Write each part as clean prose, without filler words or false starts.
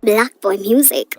Black Boy Music.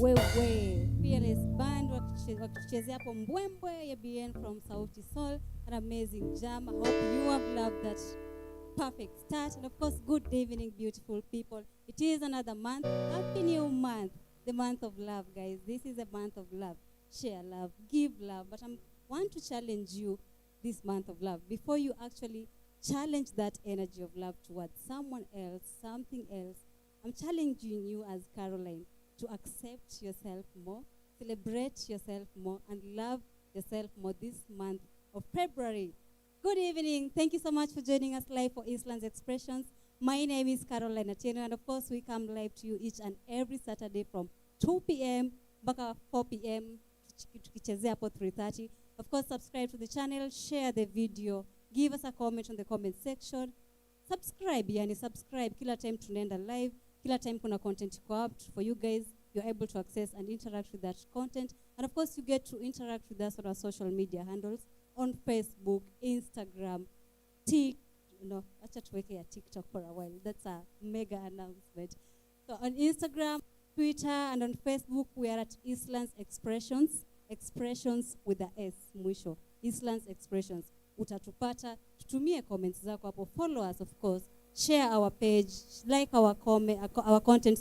Wewe fearless band wakichezea hapo mbwembwe ya BN from Sauti Sol, an amazing jam. I hope you have loved that perfect start. And of course, good evening, beautiful people. It is another month. Happy new month, the month of love, guys. This is a month of love. Share love, give love. But I want to challenge you this month of love. Before you actually challenge that energy of love towards someone else, something else, I'm challenging you as Caroline to accept yourself more, celebrate yourself more, and love yourself more this month of February. Good evening. Thank you so much for joining us live for Eastland's Expressions. My name is Caroline Atieno, and of course, we come live to you each and every Saturday from 2 p.m. mpaka 4 p.m. tukichezea hapo 3:30. Of course, subscribe to the channel, share the video, give us a comment on the comment section. Subscribe kila time tunaenda live. Kila time kuna content iko up for you guys, you're able to access and interact with that content. And of course, you get to interact with us on our social media handles on Facebook, Instagram, acha tuweke ya TikTok for a while. That's a mega announcement. So on Instagram, Twitter, and on Facebook, we are at Eastland's Expressions. Expressions with the S, mwisho. Eastland's Expressions. Utatupata, tutumie comments zako hapo. Follow us, of course. Share our page, like our content,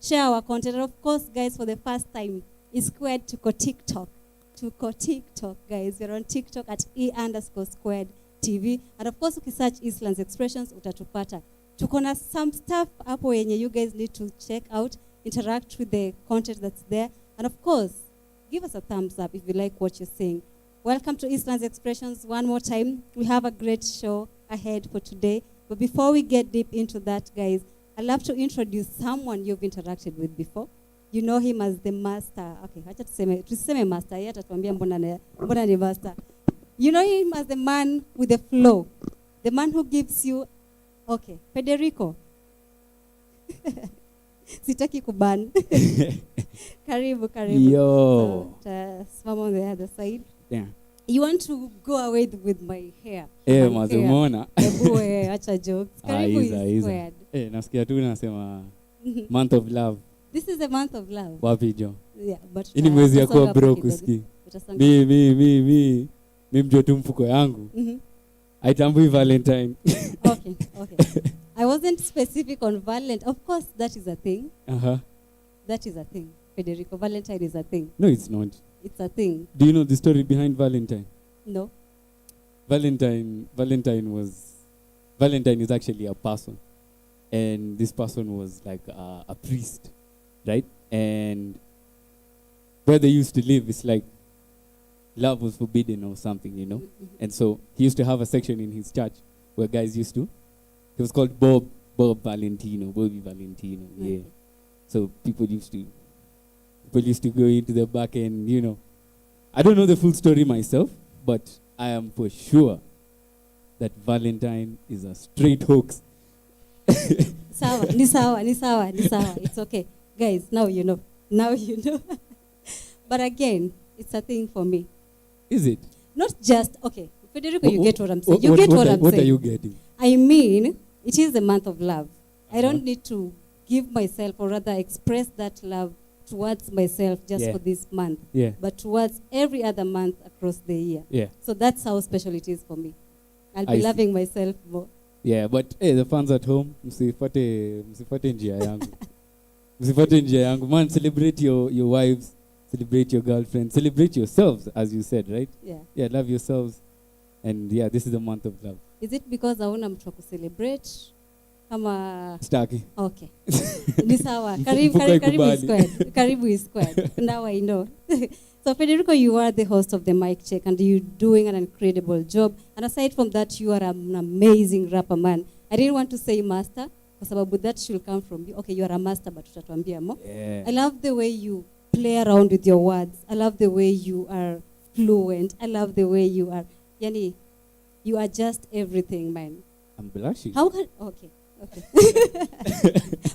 share our content. And of course, guys, for the first time, Is Squared to go TikTok. Guys. We're on TikTok at E_Squared TV. And of course, if you search Eastland's Expressions, utatupata. Tukona some stuff hapo yenye you guys need to check out, interact with the content that's there. And of course, give us a thumbs up if you like what you're seeing. Welcome to Eastland's Expressions one more time. We have a great show ahead for today. But before we get deep into that, guys, I'd love to introduce someone you've interacted with before. You know him as the master. Okay, acha tuseme master. Yeye atatuambia mbona ni master. You know him as the man with the flow. The man who gives you, okay, Federico. Sitaki kuban. Karibu. Yo. So, smile on the other side. Yeah. You want to go away with my hair? Mazumona. Acha jokes. Karibu is squared. Nasikia tu nasema month of love. This is a month of love. Wapi jo? Yeah, but ini mwezi ya kuwa broke uski. Mi mjua tu mfuko yangu. Haitambui Valentine. Okay. I wasn't specific on Valentine. Of course, that is a thing. That is a thing. Federico, Valentine is a thing. No, it's not. It's a thing. Do you know the story behind Valentine? No. Valentine is actually a person. And this person was like a priest, right? And where they used to live, it's like love was forbidden or something, you know? Mm-hmm. And so he used to have a section in his church where guys used to, it was called Bobby Valentino. Yeah. So people used to go into the back and, you know, I don't know the full story myself, but I am for sure that Valentine is a straight hoax. Ni sawa. It's okay. Guys, now you know. But again, it's a thing for me. Is it? Not just, okay, Federico, you get what I'm saying. You get what I'm saying. What are you getting? I mean, it is the month of love. I don't need to give myself, or rather express that love towards myself just for this month, but towards every other month across the year. Yeah. So that's how special it is for me. I'll be loving myself more. Yeah, but hey, the fans at home, msifate njia yangu. Msifate njia yangu. Man, celebrate your wives, celebrate your girlfriends, celebrate yourselves, as you said, right? Yeah, love yourselves. And yeah, this is the month of love. Is it because hauna mtu wa kucelebrate? Kama Staki. Okay. Ni sawa. Karibu is squared. Now I know. So Federico, you are the host of the Mic Check and you're doing an incredible job. And aside from that, you are an amazing rapper, man. I didn't want to say master, because that should come from you. Okay, you are a master, but tutatuambia mo. Yeah. I love the way you play around with your words. I love the way you are fluent. I love the way you are, you are just everything, man. I'm blushing. Okay.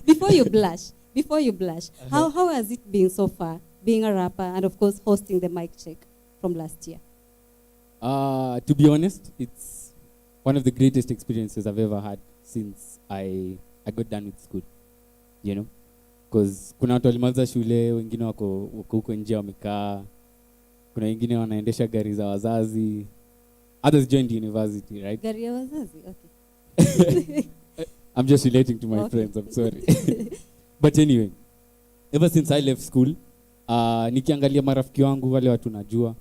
Before you blush, how has it been so far, being a rapper and of course hosting the Mic Check from last year? To be honest, it's one of the greatest experiences I've ever had since I got done with school, you know, because kuna watu walimaliza shule, wengine wako huko nje wamekaa, kuna wengine wanaendesha gari za wazazi, others joined university, right? Gari ya wazazi, okay. I'm just relating to my friends, I'm sorry. But anyway, ever since I left school, nikiangalia marafiki wangu wale watu najua,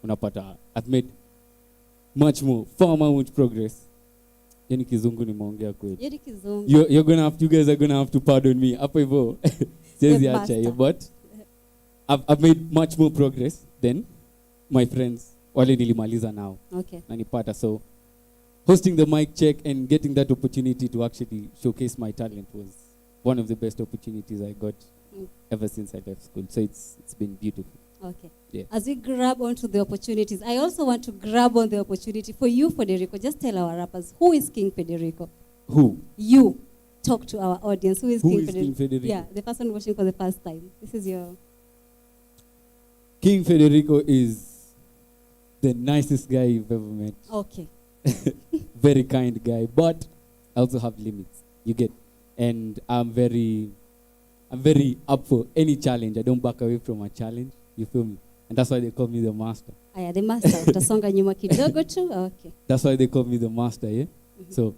unapata I've made far much progress. Yani kizungu nimeongea kweli. Yani kizungu. You guys are gonna have to pardon me. Hapo hivyo. Siwezi acha hiyo, but I've made much more progress than my friends wale nilimaliza now. Okay. Nanipata, so hosting the Mic Check and getting that opportunity to actually showcase my talent was one of the best opportunities I got ever since I left school. So it's been beautiful. Okay. Yeah. As we grab onto the opportunities, I also want to grab on the opportunity for you, Federico. Just tell our rappers, who is King Federico? Who? You. Talk to our audience. Who is King Federico? Yeah, the person watching for the first time. This is your... King Federico is the nicest guy you've ever met. Okay. Very kind guy, but I also have limits. You get, and I'm very up for any challenge. I don't back away from a challenge. You feel me? And that's why they call me the master. Aya, the master. Utasonga nyuma kidogo tu. Okay. That's why they call me the master, yeah? So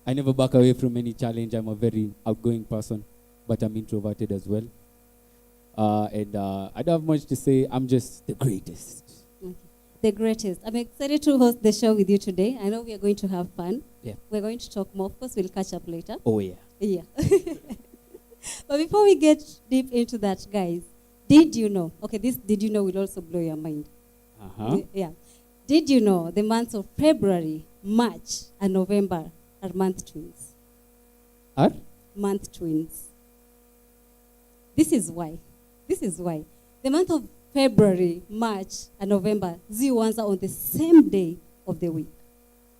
I never back away from any challenge. I'm a very outgoing person, but I'm introverted as well. And I don't have much to say. I'm just the greatest. Okay. The greatest. I'm excited to host the show with you today. I know we are going to have fun. Yeah. We're going to talk more. Of course, we'll catch up later. Oh, yeah. Yeah. But before we get deep into that, guys, did you know? Okay, this did you know will also blow your mind. Yeah. Did you know the months of February, March, and November are month twins? Are? Month twins. This is why. The month of February, March, and November, ziwanza on the same day of the week.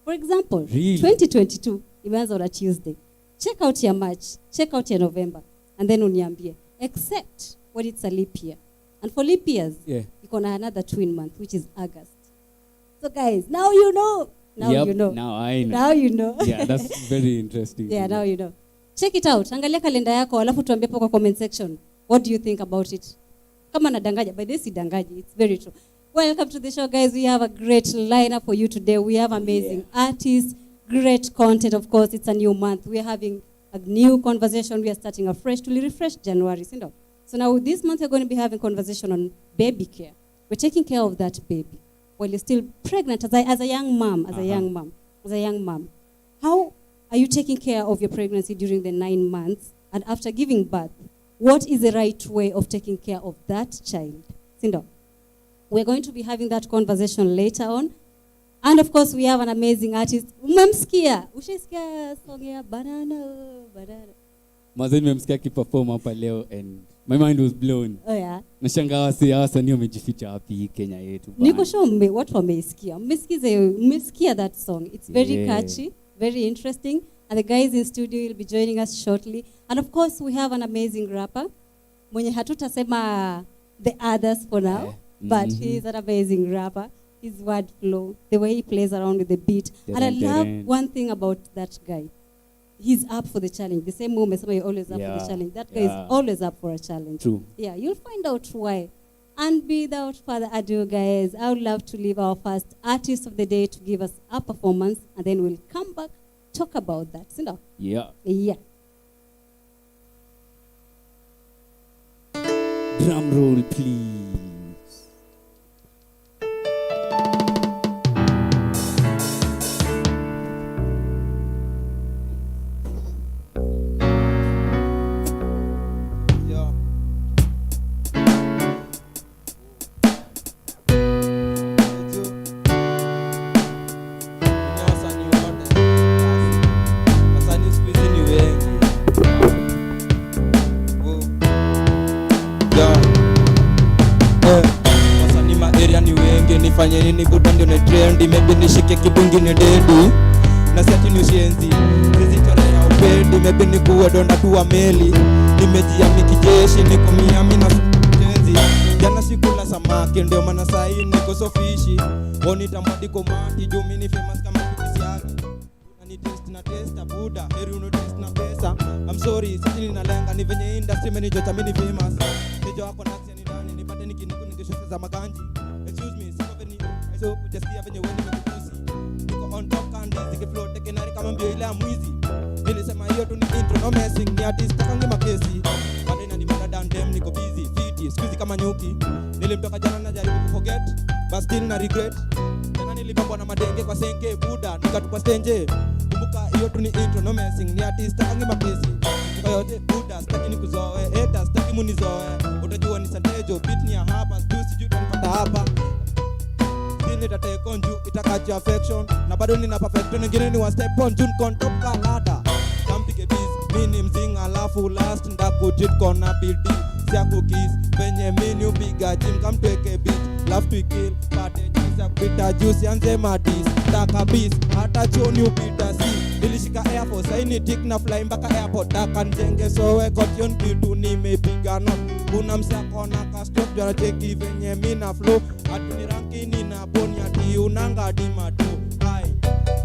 For example, really? 2022, imeanza on a Tuesday. Check out your March, check out your November, and then uniambie. Except when it's a leap year. And for leap years, you can another twin month, which is August. So guys, now you know. Now Yep, you know. now I know. Now you know. Yeah, that's very interesting. Yeah, now you know. Check it out. Angalia kalenda yako alafu tuambie hapo kwa comment section. What do you think about it? Kama nadangaja, by this dangaji, it's very true. Welcome to the show, guys. We have a great lineup for you today. We have amazing artists, great content. Of course, it's a new month. We are having a new conversation. We are starting afresh to refresh January. So now this month we're going to be having conversation on baby care. We're taking care of that baby while you're still pregnant as a young mom, as a young mom. How are you taking care of your pregnancy during the 9 months? And after giving birth, what is the right way of taking care of that child? We're going to be having that conversation later on. And of course, we have an amazing artist. Umemsikia? Ushasikia song ya banana. Mazeni memsikia kiperform hapa leo and my mind was blown. Oh yeah. Nashangaa wasanii wamejificha wapi Kenya yetu. Niko sure watu wameisikia. Mmesikia that song. It's very catchy, very interesting. And the guys in studio will be joining us shortly. And of course, we have an amazing rapper. Mwenye hatutasema the others for now, but he's an amazing rapper. His word flow, the way he plays around with the beat. And I love one thing about that guy. He's up for the challenge. The same moment somebody always up for the challenge. That guy is always up for a challenge. True. Yeah, you'll find out why. And without further ado, guys, I would love to leave our first artist of the day to give us a performance, and then we'll come back, talk about that. Yeah. Yeah. Drum roll, please. Nifanye nini buda ndio ni trendy, maybe nishike kibungi ni dedi na siati ni ushenzi zizitolea upendi, maybe nikuwe donda tuwa meli nimejiami kijeshi niko miami na tenzi jana sikula samaki ndio maana sahi niko sofishi bonita mwadiko mati jumi ni famous kama kukisi yaki ni test na testa buda heri uno test na pesa. I'm sorry sisi ninalenga ni venye industry manager mini famous nijo wako naksi ni nani nipate nikiniku ningeshote za maganji. Excuse me, so kujasikia venye wewe nimekukusi. Niko on top kandi zike flow tekenari kama mbio ile ya mwizi. Nilisema hiyo tu ni intro no messing ni artist kange makesi. Bado inanimada down dem niko busy fiti squeeze kama nyuki. Nilimtoka jana na jaribu kuforget but still na regret. Jana nilibambwa na madenge kwa senke buda nikatupa stage. Kumbuka hiyo tu ni intro no messing ni artist kange makesi. Kwa yote buda sitaki nikuzoe haters sitaki munizoe. Utajua ni santejo beat ni ya hapa tu sijui tunapata hapa. Nitate konju itakacha affection na bado nina perfection ngine ni one step on june kon top kalada kampike biz mini mzinga alafu last ndakujit kona bidi siaku kiss penye mini upiga gym kamtweke beat love to kill pate jinsa kupita juice anze madis taka bis hata choni upita si nilishika air force saini tik na fly mpaka airport taka njenge sowe kotion kitu nimepiga not kuna msakona ka stop jana cheki venye mina flow atuni rankini na boni ati unanga dimatu hai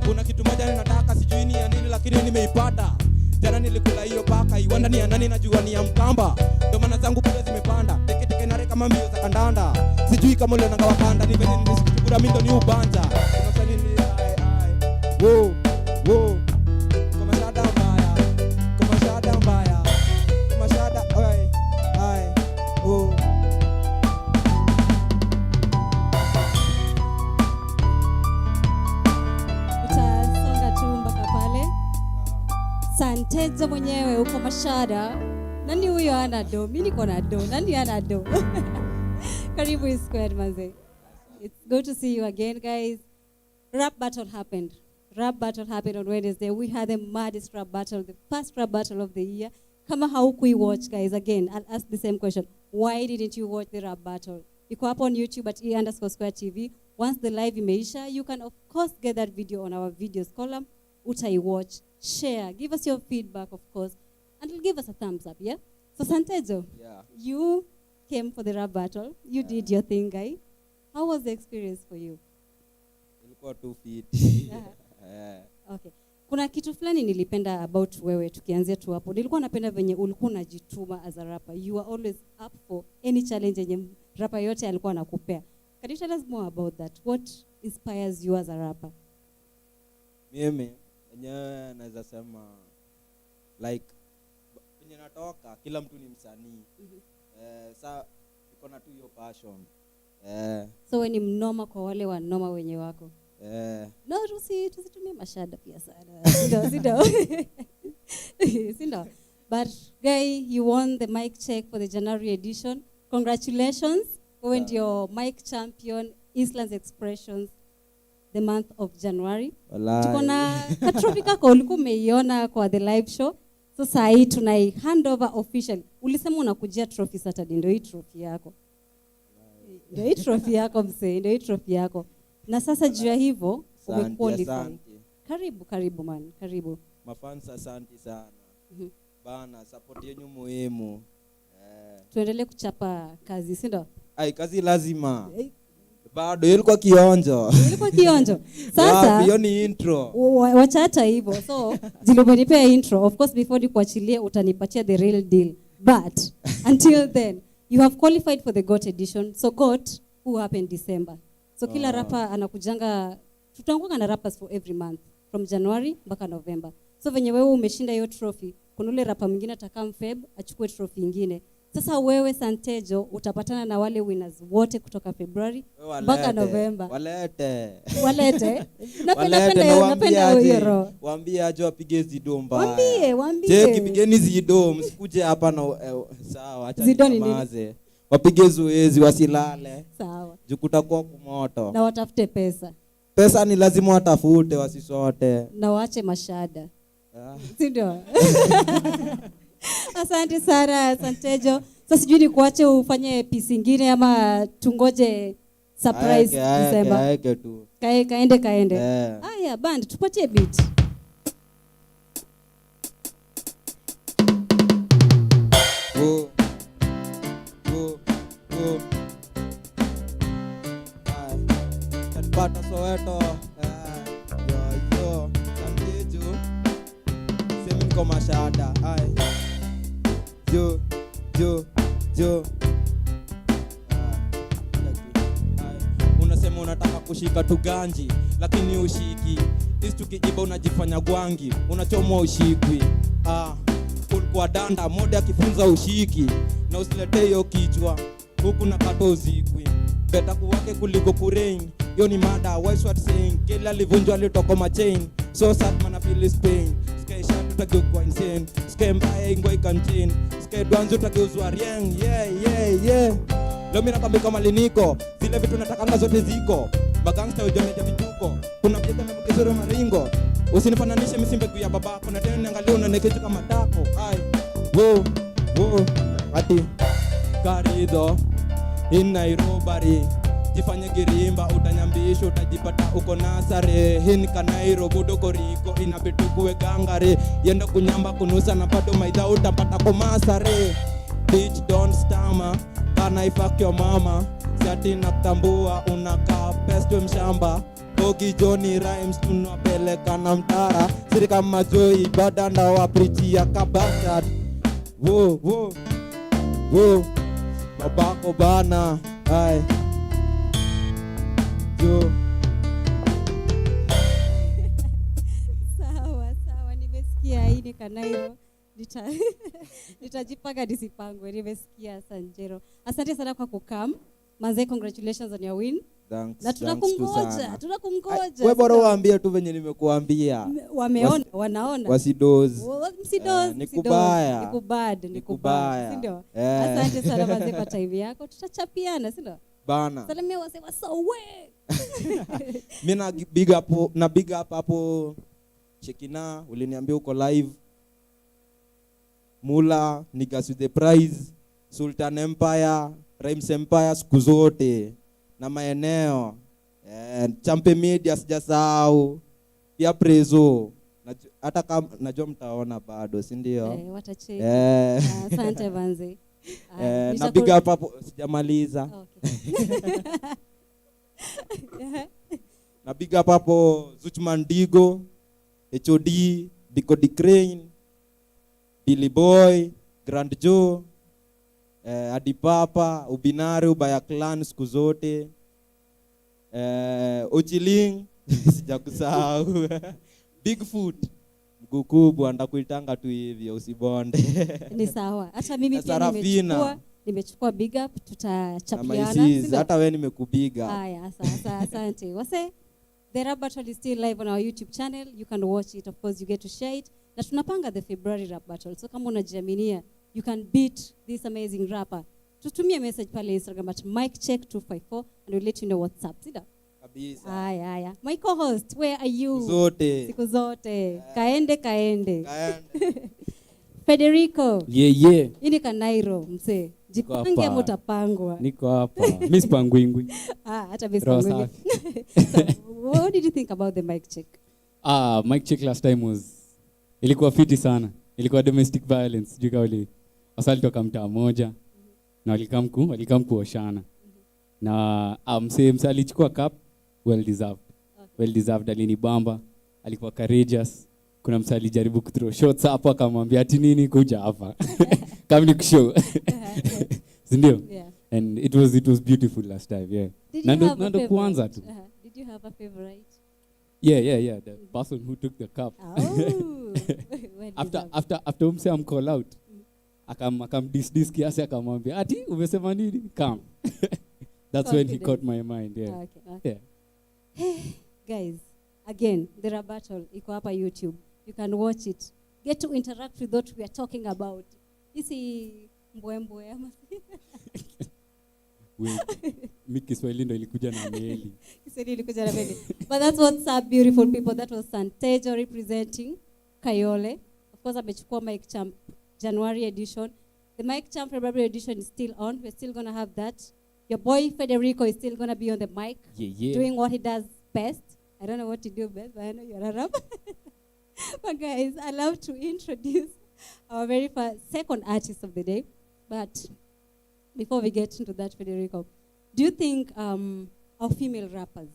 kuna kitu moja ninataka sijui ni ya nini lakini nimeipata jana nilikula hiyo paka iwanda ni ya nani najua ni ya Mkamba ndio maana zangu kule zimepanda teke nare kama mbio za kandanda sijui kama leo nanga wapanda ni venye nisikura mindo ni ubanja tunafanya nini ai wo kama shada mbaya kama shada ai wo Santezo mwenyewe uko Mashada. Nani huyo ana do? Mimi niko na do. Nani ana do? Karibu is squared manze. It's good to see you again, guys. Rap battle happened. Rap battle happened on Wednesday. We had the maddest rap battle, the first rap battle of the year. Kama haukui watch, guys, again, I'll ask the same question. Why didn't you watch the rap battle? You go up on YouTube at E_square TV. Once the live imeisha, you can of course get that video on our videos column. Utai watch, share, give us your feedback, of course, and it'll give us a thumbs up, yeah? So Santezo, you came for the rap battle. You did your thing, guy. How was the experience for you? Kwa 2 feet. Okay. Kuna kitu fulani nilipenda about wewe tukianzia tu hapo. Nilikuwa napenda venye ulikuwa unajituma as a rapper. You are always up for any challenge yenye rapper yote alikuwa anakupea. Can you tell us more about that? What inspires you as a rapper? Mimi enyewe naweza sema like kwenye natoka kila mtu ni msanii. Sa iko na tu hiyo passion. So wewe ni mnoma kwa wale wanoma wenye wako. No, tusitumie mashada pia sana. Sindo. But guy, you won the mic check for the January edition. Congratulations. Wewe ndio mic champion Eastlands Expressions the month of January. Tuko na trophy kako ulikuwa umeiona kwa the live show. So saa hii tunai hand over officially. Ulisema unakujia trophy Saturday, ndio hii trophy yako. Ndio hii trophy yako msee, ndio hii trophy yako. Na sasa juu ya hivyo umequalify. Karibu man, karibu. Mafans asante sana. Bana support yenu muhimu. Tuendelee kuchapa kazi, si ndio? Kazi lazima. Bado ilikuwa kionjo. Sasa hiyo ni intro. Wachacha hivyo. So zilomenipea intro. Of course before nikuachilie utanipatia the real deal. But until then you have qualified for the GOAT edition. So GOAT who happened December. So kila rapper anakujanga, tutakuwa na rappers for every month from January mpaka November. So venye wewe umeshinda hiyo trophy, kuna ule rapper mwingine atakam Feb achukue trophy nyingine. Sasa wewe Santejo utapatana na wale winners wote kutoka February mpaka November. Walete. Napenda hiyo roho. Waambie aje wapige zidom Waambie. Je, kipigeni zidom, msikuje hapa na sawa, acha nimaze. Wapige zoezi wasilale. Sawa. Jukutakuwa kumoto. Na watafute pesa. Pesa ni lazima watafute wasisote. Na waache mashada. Ndio. Asante sana Santejo. Sasa sijui ni kuache ufanye piece nyingine ama tungoje surprise December. Kaeke tu. Kaende. Haya band tupatie beat. Pata Soweto. Yo. Santejo. Semi niko mashada. Jo. Unasema unataka kushika tuganji lakini ushiki. Hizi tukiiba unajifanya gwangi, unachomwa ushikwi. Ulikuwa danda moja akifunza ushiki na usilete hiyo kichwa huku na kato uzikwi. Beta kuwake kuliko kurain. Yo ni mada, what's what saying? Kila livunjwa litoko machain. So sad man I feel this pain. Sky shot utageuka insane. Sky mbaya ingwa ikantin. Sky dwanzo utageuzwa rieng. Yeah. Leo mimi nakwambia kama liniko. Zile vitu natakanga zote ziko. Magangsta ujomeja vituko. Kuna mjeta na mkizoro maringo. Usinifananishe mimi mbegu ya babako. Na tena niangalie unanekeja kama tako. Wo. Ati karido in Nairobi. Jifanye girimba utanyambisho utajipata uko Nasare. Hini kanairo budo koriko inabitu kuwe gangare. Yenda kunyamba kunusa na bado maidha utapata kumasare. Bitch don't stammer, can I fuck your mama? Siati nakutambua unakaa pestwe mshamba. Bogi Johnny Rhymes tunapeleka na mtara. Siri kama Joey badanda wa preach ya kabastard. Wo. Babako bana. Sawa, nimesikia hii ni Kanairo. Nitajipanga nisipangwe, nimesikia Sanjero. Asante sana kwa kukam. Manze, congratulations on your win. Thanks. Na tunakungoja. Wewe bora waambie tu venye nimekuambia. Wameona, wanaona. Wasidoze. Msidoze. Nikubad. Si ndio? Asante sana manze kwa time yako. Tutachapiana, si ndio? Bana. Salimia wasema sowe. Mimi na big up hapo Chekina, uliniambia uko live. Mula, Niggas with the Prize, Sultan Empire, Rhymes Empire siku zote na maeneo. Champe Media sijasahau. Pia Prezo. Hata kama najua mtaona bado, si ndio? Watacheki. Asante manze. Na big up hapo sijamaliza. Okay. Na big up hapo Zuchman Digo, HOD, Biko D Crane, Billy Boy, Grand Joe, Adipapa, Ubinari, Ubaya Clan siku zote. Ochiling, sijakusahau. Bigfoot, mguu kubwa ndakuitanga tu hivyo usibonde. Ni sawa. Hata mimi pia nimechukua big up, tutachapiana. Hata wewe nimekupiga. Haya, asante. Wase, the rap battle is still live on our YouTube channel. You can watch it, of course you get to share it. Na tunapanga the February rap battle. So kama unajiaminia, you can beat this amazing rapper. Tutumie message pale Instagram at miccheck254 and we'll let you know what's up. Sida? Kabisa. Haya. My co-host, where are you? Siku zote. Kaende. Federico. Yeah. Ini Kanairo, mse. Jipange mutapangwa. Niko hapa. Miss Pangwingwi. Hata Miss Pangwingwi. So, what did you think about the mic check? Mic check last time ilikuwa fiti sana. Ilikuwa domestic violence. Juu kauli. Wasali toka mtaa moja. Na walikam kuoshana. Na mse alichukua cup well deserved. Alinibamba. Alikuwa courageous. Kuna msa alijaribu kuthrow shots hapo akamwambia ati nini kuja hapa. Kama ni kushow. Sindio? Yeah. And it was beautiful last time, yeah. Nando kuanza tu. Did you have a favorite? Yeah. The person who took the cup. Oh. after umse call out. Akam dis kiasi akamwambia ati umesema nini? Come. That's when he caught my mind, yeah. Okay. Yeah. Guys, again, the rap battle iko hapa YouTube. You can watch it. Get to interact with what we are talking about. Isi mbwembwe ama Kiswahili ndo ilikuja na meli. But that's what's up, beautiful people. That was Santejo representing Kayole. Of course, amechukua Mike Champ January edition. The Mike Champ February edition is still on. We're still going to have that. Your boy Federico is still going to be on the mic. Yeah. Doing what he does best. I don't know what to do best, but I know you're a rapper. But guys, I love to introduce our very first second artist of the day. But before we get into that, Federico, do you think our female rappers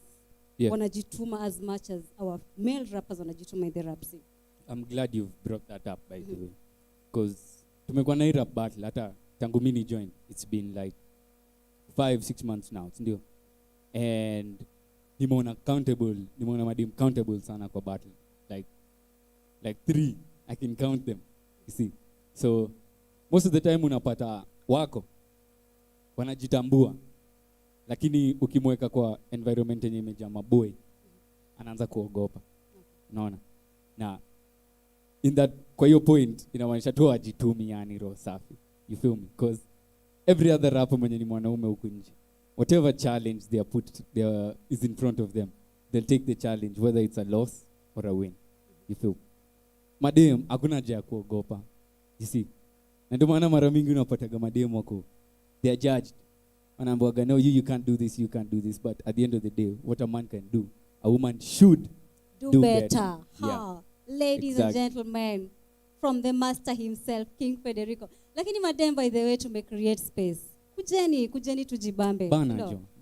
wanajituma as much as our male rappers wanajituma in the rap scene? I'm glad you've brought that up, by the way. Because tumekuwa na hii rap battle, hata tangu mini join, it's been like 5-6 months now, ndio. And nimeona madem countable sana kwa battle. Like 3, I can count them, you see. So, most of the time unapata wako wanajitambua, lakini ukimweka kwa environment yenye imejaa maboy anaanza kuogopa. Unaona? Na in that kwa hiyo point inamaanisha tu ajitumi, yani roho safi. You feel me? Because every other rapper mwenye ni mwanaume huku nje, whatever challenge they is in front of them, they'll take the challenge whether it's a loss or a win. You feel? Madem hakuna haja ya kuogopa. You see? Na ndio maana mara mingi unapataga madem wako they are judged. Wanaambiwa no, you can't do this, but at the end of the day, what a man can do, a woman should do better. Yeah. Ladies and gentlemen, from the master himself, King Federico. Lakini madem, by the way, to make create space. Kujeni tujibambe.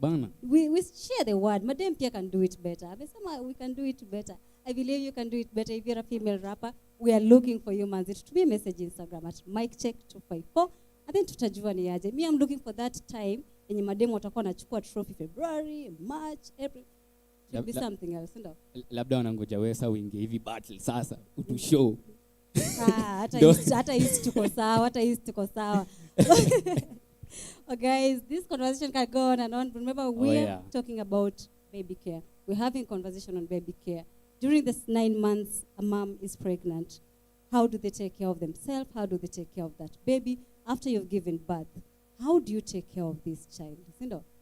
Bana. We share the word. Madem pia can do it better. Amesema we can do it better. I believe you can do it better. If you're a female rapper, we are looking for you, manzi. To be a message Instagram at miccheck254. And then tutajua ni aje. Me, I'm looking for that time yenye mademu watakuwa wanachukua trophy February, March, April. Should be something else, ndio. Labda wanangoja wesa wingi hivi battle sasa utu show. Hata hisi tuko sawa. Oh, guys, this conversation can go on and on. Remember, we are talking about baby care. We're having a conversation on baby care. During this 9 months, a mom is pregnant. How do they take care of themselves? How do they take care of that baby? After you've given birth, how do you take care of this child?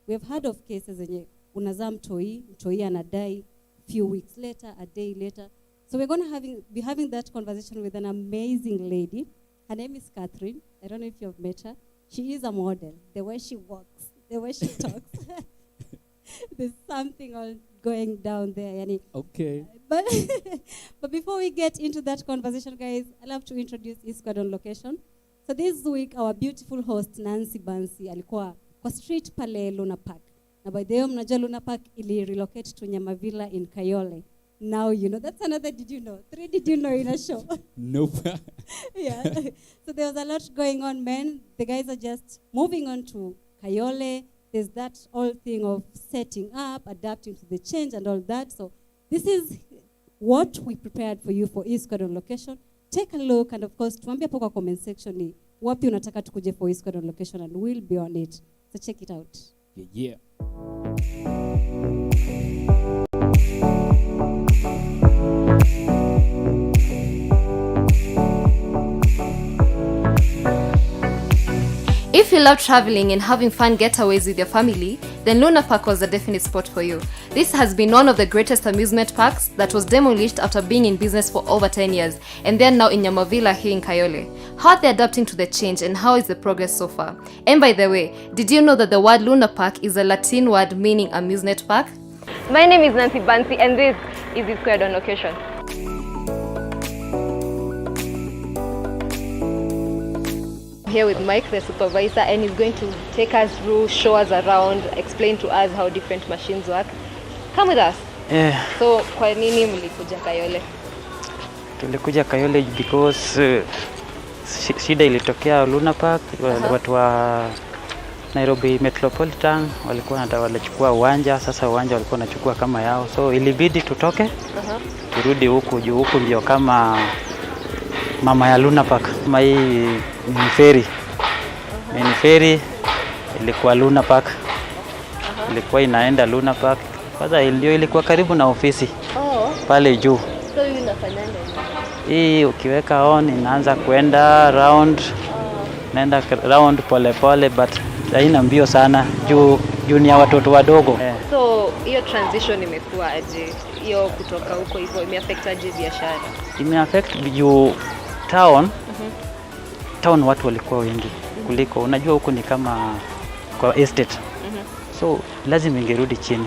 We have heard of cases wenye unazaa mtoi anadai few weeks later, a day later. So we're going to be having that conversation with an amazing lady. Her name is Catherine. I don't know if you've met her. She is a model. The way she walks, the way she talks. There's something all going down there. Yani. Okay. But before we get into that conversation, guys, I love to introduce Is Kalyan location. So this week, our beautiful host, Nancy Bansi, alikuwa kwa street pale Luna Park. Na by the way, mnajua Luna Park ili relocate to Nyamavila in Kayole. Now you know. That's another did you know. 3 did you know in a show. Nope. Yeah. So there was a lot going on, man. The guys are just moving on to Kayole. There's that whole thing of setting up, adapting to the change and all that. So this is what we prepared for you for Is Kalyan location. Take a look, and of course, tuambie hapo kwa comment section ni wapi unataka tukuje for Is Kalyan location, and we'll be on it. So check it out. Yeah. If you love traveling and having fun getaways with your family, then Luna Park was a definite spot for you. This has been one of the greatest amusement parks that was demolished after being in business for over 10 years, and they're now in Nyamavila here in Kayole. How are they adapting to the change, and how is the progress so far? And by the way, did you know that the word Luna Park is a Latin word meaning amusement park? My name is Nancy Bansi, and this is Is Kalyan location. Here with Mike, the supervisor, and he's going to take us through, show us around, explain to us how different machines work. Come with us. Yeah. So, kwa nini mlikuja Kayole? Tulikuja Kayole because shida ilitokea Luna Park. Watu wa Nairobi Metropolitan walikuwa wanachukua uwanja. Sasa uwanja walikuwa wanachukua kama yao, so ilibidi tutoke turudi huku juu. Huku ndio kama mama ya Luna Park. Kama hii ni ferry. Ni ferry ilikuwa Luna Park. Ilikuwa inaenda Luna Park. Kwanza ndio ilikuwa karibu na ofisi. Pale juu. So hii unafanyanga hii ukiweka on inaanza kwenda round. Naenda round pole pole, but haina mbio sana juu ni ya watoto wadogo. So hiyo transition imekuwa aje? Hiyo kutoka huko hivyo imeaffect aje biashara? Imeaffect juu town. Town watu walikuwa wengi kuliko, unajua huko ni kama kwa estate. So lazima ingerudi chini.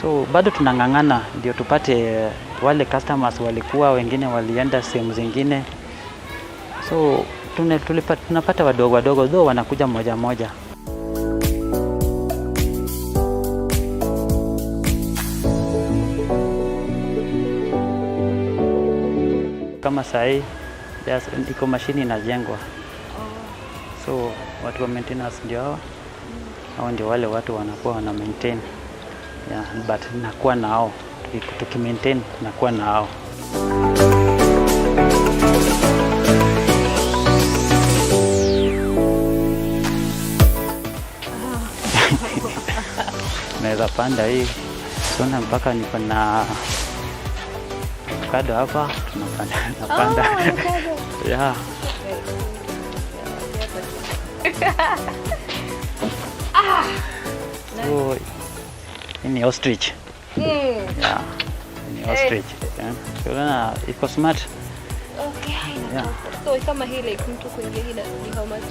So bado tunangangana ndio tupate wale customers walikuwa wengine walienda sehemu zingine. So tunapata wadogo though wanakuja moja moja. Kama sahi iko mashini inajengwa. So watu wa maintenance ndio hao ndio wale watu wanakuwa wana maintain. Yeah, but nakuwa nao tukimaintain nakuwa nao. Naweza panda hii. Sona mpaka niko na avocado hapa, tunapanda. Yeah. So, ini ostrich. Yeah. Ini ostrich. Kuna iko smart. Okay. Yeah. So kama hii like mtu kuingia hii ni how much?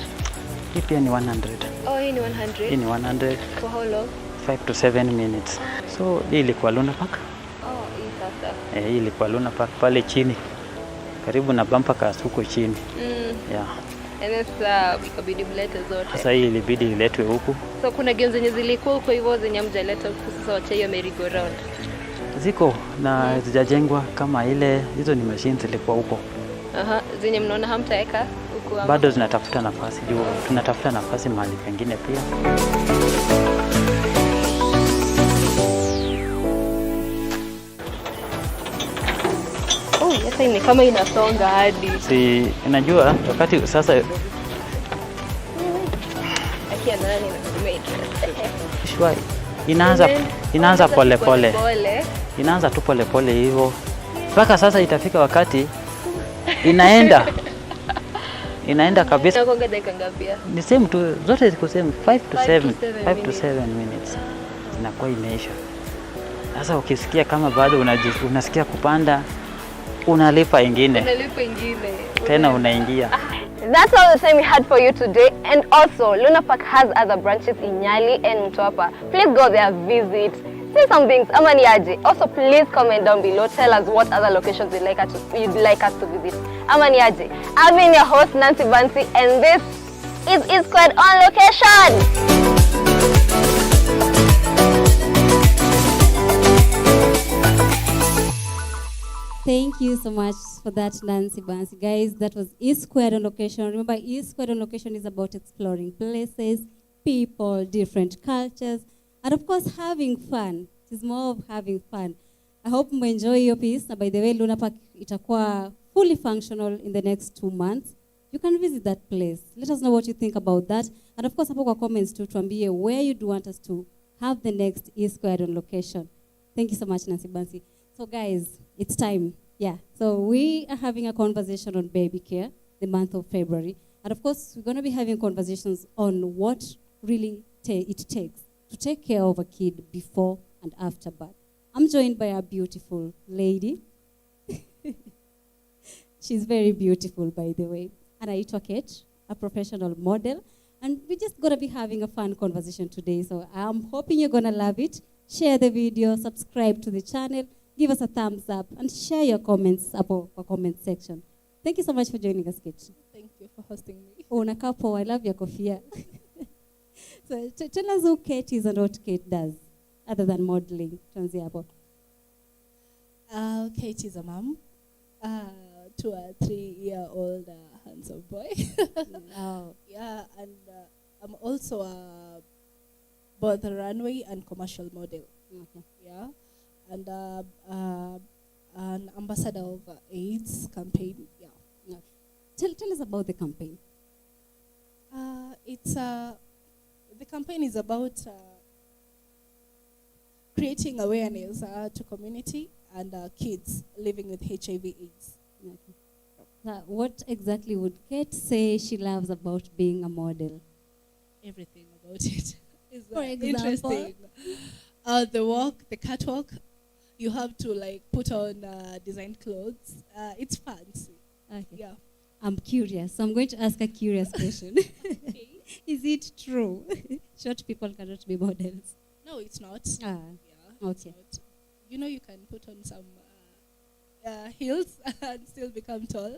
Hii pia ni 100. Oh, hii ni 100. Hii ni 100. For how long? 5 to 7 minutes. So hii ilikuwa Luna Park. Hii sasa. Hii ilikuwa Luna Park pale chini. Karibu na bumper cars huko chini. Yeah. And ikabidi mlete zote. Sasa hii ilibidi iletwe huku. So kuna games zenye zilikuwa huko hivyo zenye mjaleta huku, sasa wacha hiyo merry go round. Ziko na zijajengwa kama ile, hizo ni machines zilikuwa huko. Zenye mnaona hamtaeka huko hapo. Bado zinatafuta nafasi juu, tunatafuta nafasi mahali pengine pia. Sasa ni kama inasonga hadi. Si unajua wakati sasa akia nani na shwai inaanza pole pole. Inaanza tu pole pole hivyo. Mpaka sasa itafika wakati inaenda kabisa. Unakonga dakika ngapi? Ni same tu, zote ziko same, 5 to 7 minutes. Inakuwa imeisha. Sasa ukisikia kama bado unasikia kupanda, unalipa ingine. Tena unaingia. That's all the time we had for you today. And also, Luna Park has other branches in Nyali and Mtwapa. Please go there, visit, say some things. Amaniaje. Also, please comment down below. Tell us what other locations you'd like us to visit. Amaniaje. I've been your host, Nancy Bansi, and this is Kalyan on location. Thank you so much for that, Nancy Bansi. Guys, that was E Squared on Location. Remember, E Squared on Location is about exploring places, people, different cultures, and of course, having fun. It is more of having fun. I hope you enjoy your piece. By the way, Luna Park itakuwa fully functional in the next 2 months. You can visit that place. Let us know what you think about that. And of course, hapo kwa comments too, tuambie where you do want us to have the next E Squared on Location. Thank you so much, Nancy Bansi. So guys, it's time. Yeah. So we are having a conversation on baby care, the month of February. And of course, we're going to be having conversations on what really it takes to take care of a kid before and after birth. I'm joined by a beautiful lady. She's very beautiful, by the way. Anaitwa Kate, a professional model. And we're just going to be having a fun conversation today. So I'm hoping you're going to love it. Share the video, subscribe to the channel, give us a thumbs up, and share your comments up in the comment section. Thank you so much for joining us, Kate. Thank you for hosting me. Oh, Nakapo, I love your kofia. So tell us who Kate is and what Kate does, other than modeling. Kate is a mom to a 3-year-old handsome boy. Oh. Yeah, and I'm also both a runway and commercial model. Okay. Yeah, and an ambassador of AIDS campaign. Yeah. Tell us about the campaign. It's the campaign is about creating awareness to community and kids living with HIV/AIDS. Okay. What exactly would Kate say she loves about being a model? Everything about it is For example? interesting. The walk, the catwalk, you have to like put on design clothes. It's fancy. Okay. Yeah. I'm curious, so I'm going to ask a curious question. Okay. Is it true short people cannot be models? No, it's not. Ah, Yeah. It's okay. not. You know, you can put on some heels and still become tall,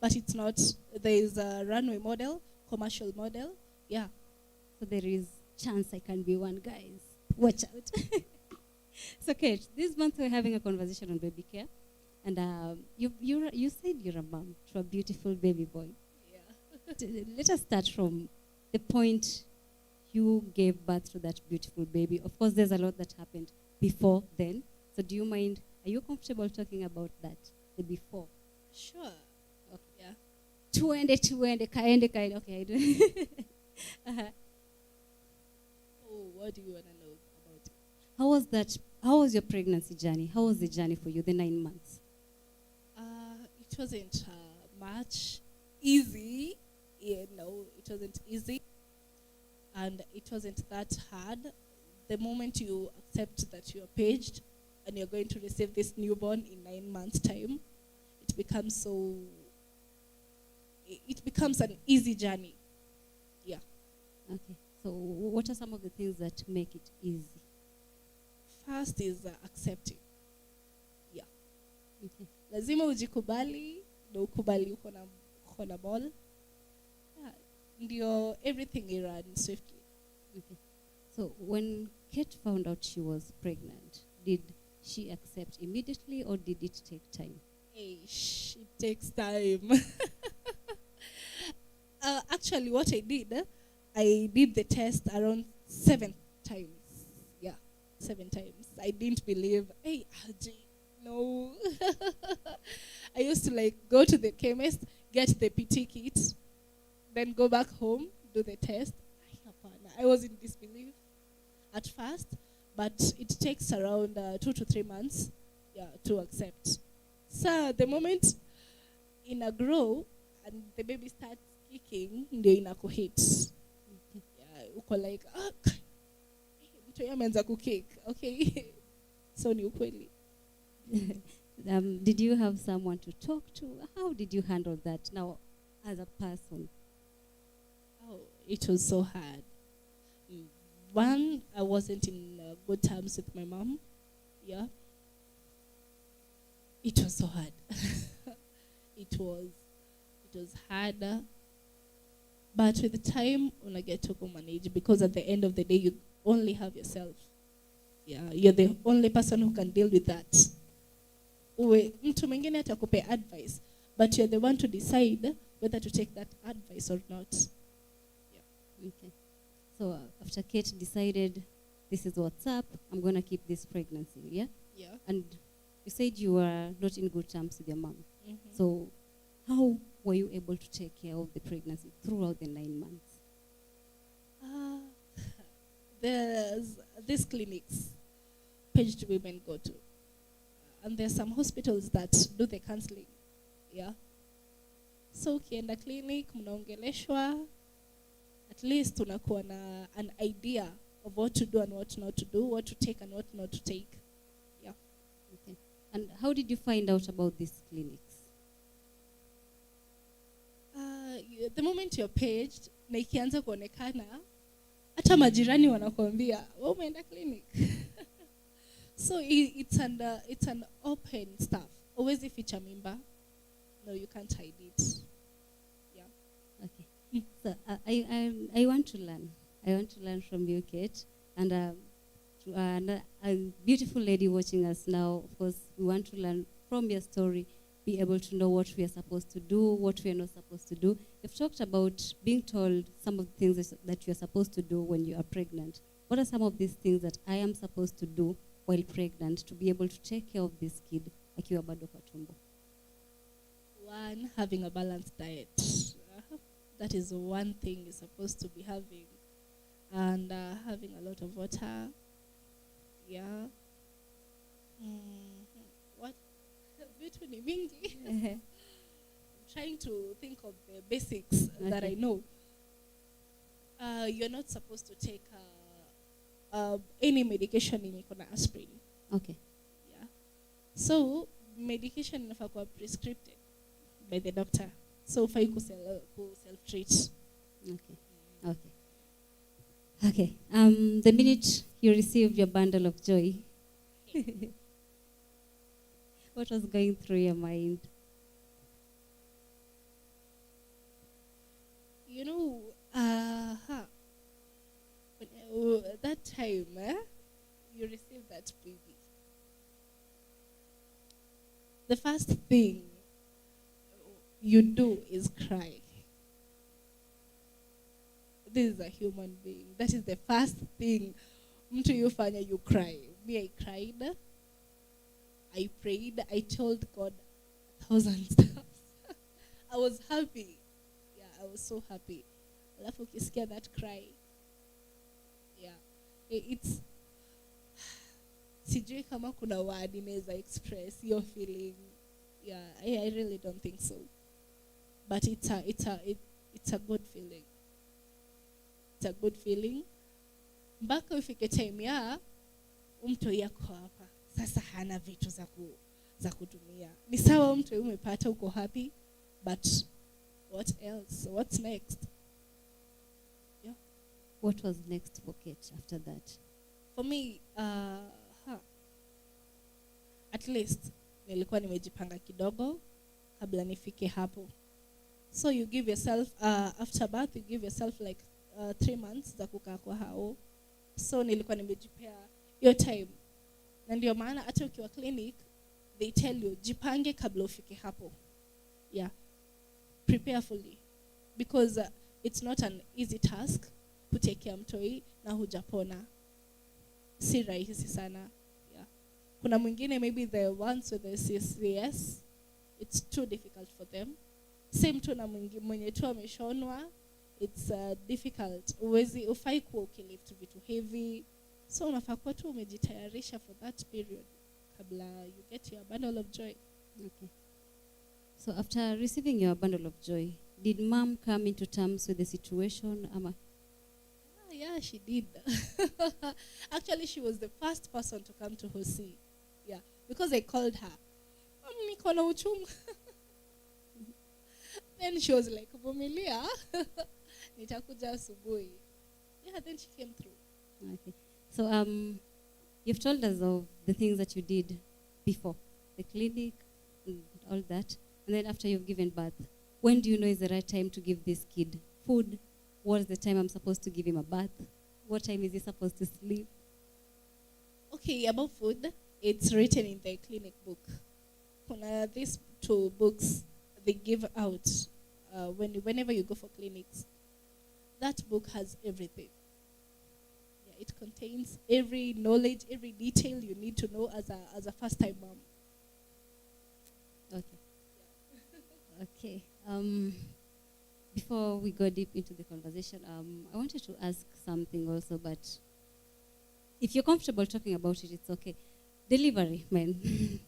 but it's not. There is a runway model, commercial model. Yeah. So there is chance I can be one, guys. Watch out. So, Kate, this month we're having a conversation on baby care, and you said you're a mom to a beautiful baby boy. Yeah. Let us start from the point you gave birth to that beautiful baby. Of course, there's a lot that happened before then. So, do you mind? Are you comfortable talking about that, the before? Sure. Okay. Yeah. Tuende, kaende. Okay, I do. Uh-huh. Oh, what do you want to know about it? How was that? How was your pregnancy journey? How was the journey for you, the 9 months? It wasn't much easy. Yeah, no, it wasn't easy. And it wasn't that hard. The moment you accept that you're paged and you're going to receive this newborn in 9 months' time, it becomes it becomes an easy journey. Yeah. Okay. So what are some of the things that make it easy? First is accepting. Yeah. Okay. Lazima ujikubali, na ukubali uko na ball. Yeah. Ndio everything will run swiftly. Okay. So when Kate found out she was pregnant, did she accept immediately or did it take time? It takes time. Actually, what I did the test around 7 times. Yeah, 7 times. I didn't believe, hey, Aji, no. I used to like go to the chemist, get the PT kit, then go back home, do the test. I was in disbelief at first, but it takes around 2 to 3 months, yeah, to accept. So the moment in a grow and the baby starts kicking, ndio inakuhit. Yeah, uko like, mtu ameanza kukick, okay? So ni ukweli. Did you have someone to talk to? How did you handle that now as a person? Oh, it was so hard. One, I wasn't in good terms with my mom. Yeah. It was so hard. it was harder. But with the time, when I get to manage, because at the end of the day, you only have yourself. Yeah, you're the only person who can deal with that. mtu mwingine atakupe advice, but you're the one to decide whether to take that advice or not. Okay. So after Kate decided, this is what's up, I'm going to keep this pregnancy, yeah? Yeah. And you said you were not in good terms with your mom. Mhm. So how were you able to take care of the pregnancy throughout the 9 months? There's these clinics paged women go to. And there's some hospitals that do the counseling. Yeah. So ukienda clinic, mnaongeleshwa, at least unakuwa na an idea of what to do and what not to do, what to take and what not to take. Yeah. Okay. And how did you find out about these clinics? The moment you're paged, na ikianza kuonekana, hata majirani wanakuambia, wewe umeenda clinic. So it's an open stuff. Always ficha mimba. No, you can't hide it. Yeah. Okay. So I want to learn. I want to learn from you, Kate. And a beautiful lady watching us now, of course, we want to learn from your story, be able to know what we are supposed to do, what we are not supposed to do. You've talked about being told some of the things that you're supposed to do when you are pregnant. What are some of these things that I am supposed to do while pregnant to be able to take care of this kid akiwa bado kwa tumbo? One, having a balanced diet. That is one thing you're supposed to be having. And having a lot of water. Yeah. What? Vitu ni mingi. I'm trying to think of the basics that I know. You're not supposed to take any medication in iko na aspirin. Okay. Yeah. So medication inafaa kuwa prescribed by the doctor. So ufai self-treat. Okay. Okay. Okay. The minute you received your bundle of joy, what was going through your mind? You know, that time, you received that baby. The first thing you do is cry. This is a human being. That is the first thing. Mtu yufanya, you cry. Me, I cried. I prayed. I told God 1,000 stuff. I was happy. Yeah, I was so happy. Alafu ukisikia that cry. Yeah. It's sijui kama kuna word inaweza express your feeling. Yeah, I really don't think so. But it's a good feeling. It's a good feeling. Mpaka ufike time ya mtu yako hapa. Sasa hana vitu za kutumia. Ni sawa mtu umepata uko happy, but what else? What's next? Yeah. What was next for Kate after that? For me, at least nilikuwa nimejipanga kidogo kabla nifike hapo. So you give yourself after birth, you give yourself like 3 months za kukaa kwa hao. So nilikuwa nimejipea your time. Na ndio maana hata ukiwa clinic, they tell you jipange kabla ufike hapo. Yeah. Prepare fully. Because it's not an easy task kutekea mtoi na hujapona. Si rahisi sana. Yeah. Kuna mwingine maybe the ones with the CCS, it's too difficult for them. Same tu na mwenye tu ameshonwa, it's difficult. Uwezi ufai kuwa ukilift vitu heavy. So unafaa kuwa tu umejitayarisha for that period kabla you get your bundle of joy. Okay. So after receiving your bundle of joy, did mom come into terms with the situation? Yeah, she did. Actually, she was the first person to come to Hosi. Yeah, because I called her. Niko na uchungu. Then she was like, vumilia, nitakuja asubuhi. Yeah, then she came through. Okay. So you've told us of the things that you did before, the clinic and all that. And then after you've given birth, when do you know is the right time to give this kid food? What is the time I'm supposed to give him a bath? What time is he supposed to sleep? Okay, about food, it's written in the clinic book. kuna these 2 books they give out whenever you go for clinics. That book has everything. Yeah, it contains every knowledge, every detail you need to know as a first-time mom. Okay. Okay. Before we go deep into the conversation, I wanted to ask something also, but if you're comfortable talking about it, it's okay. Delivery, man.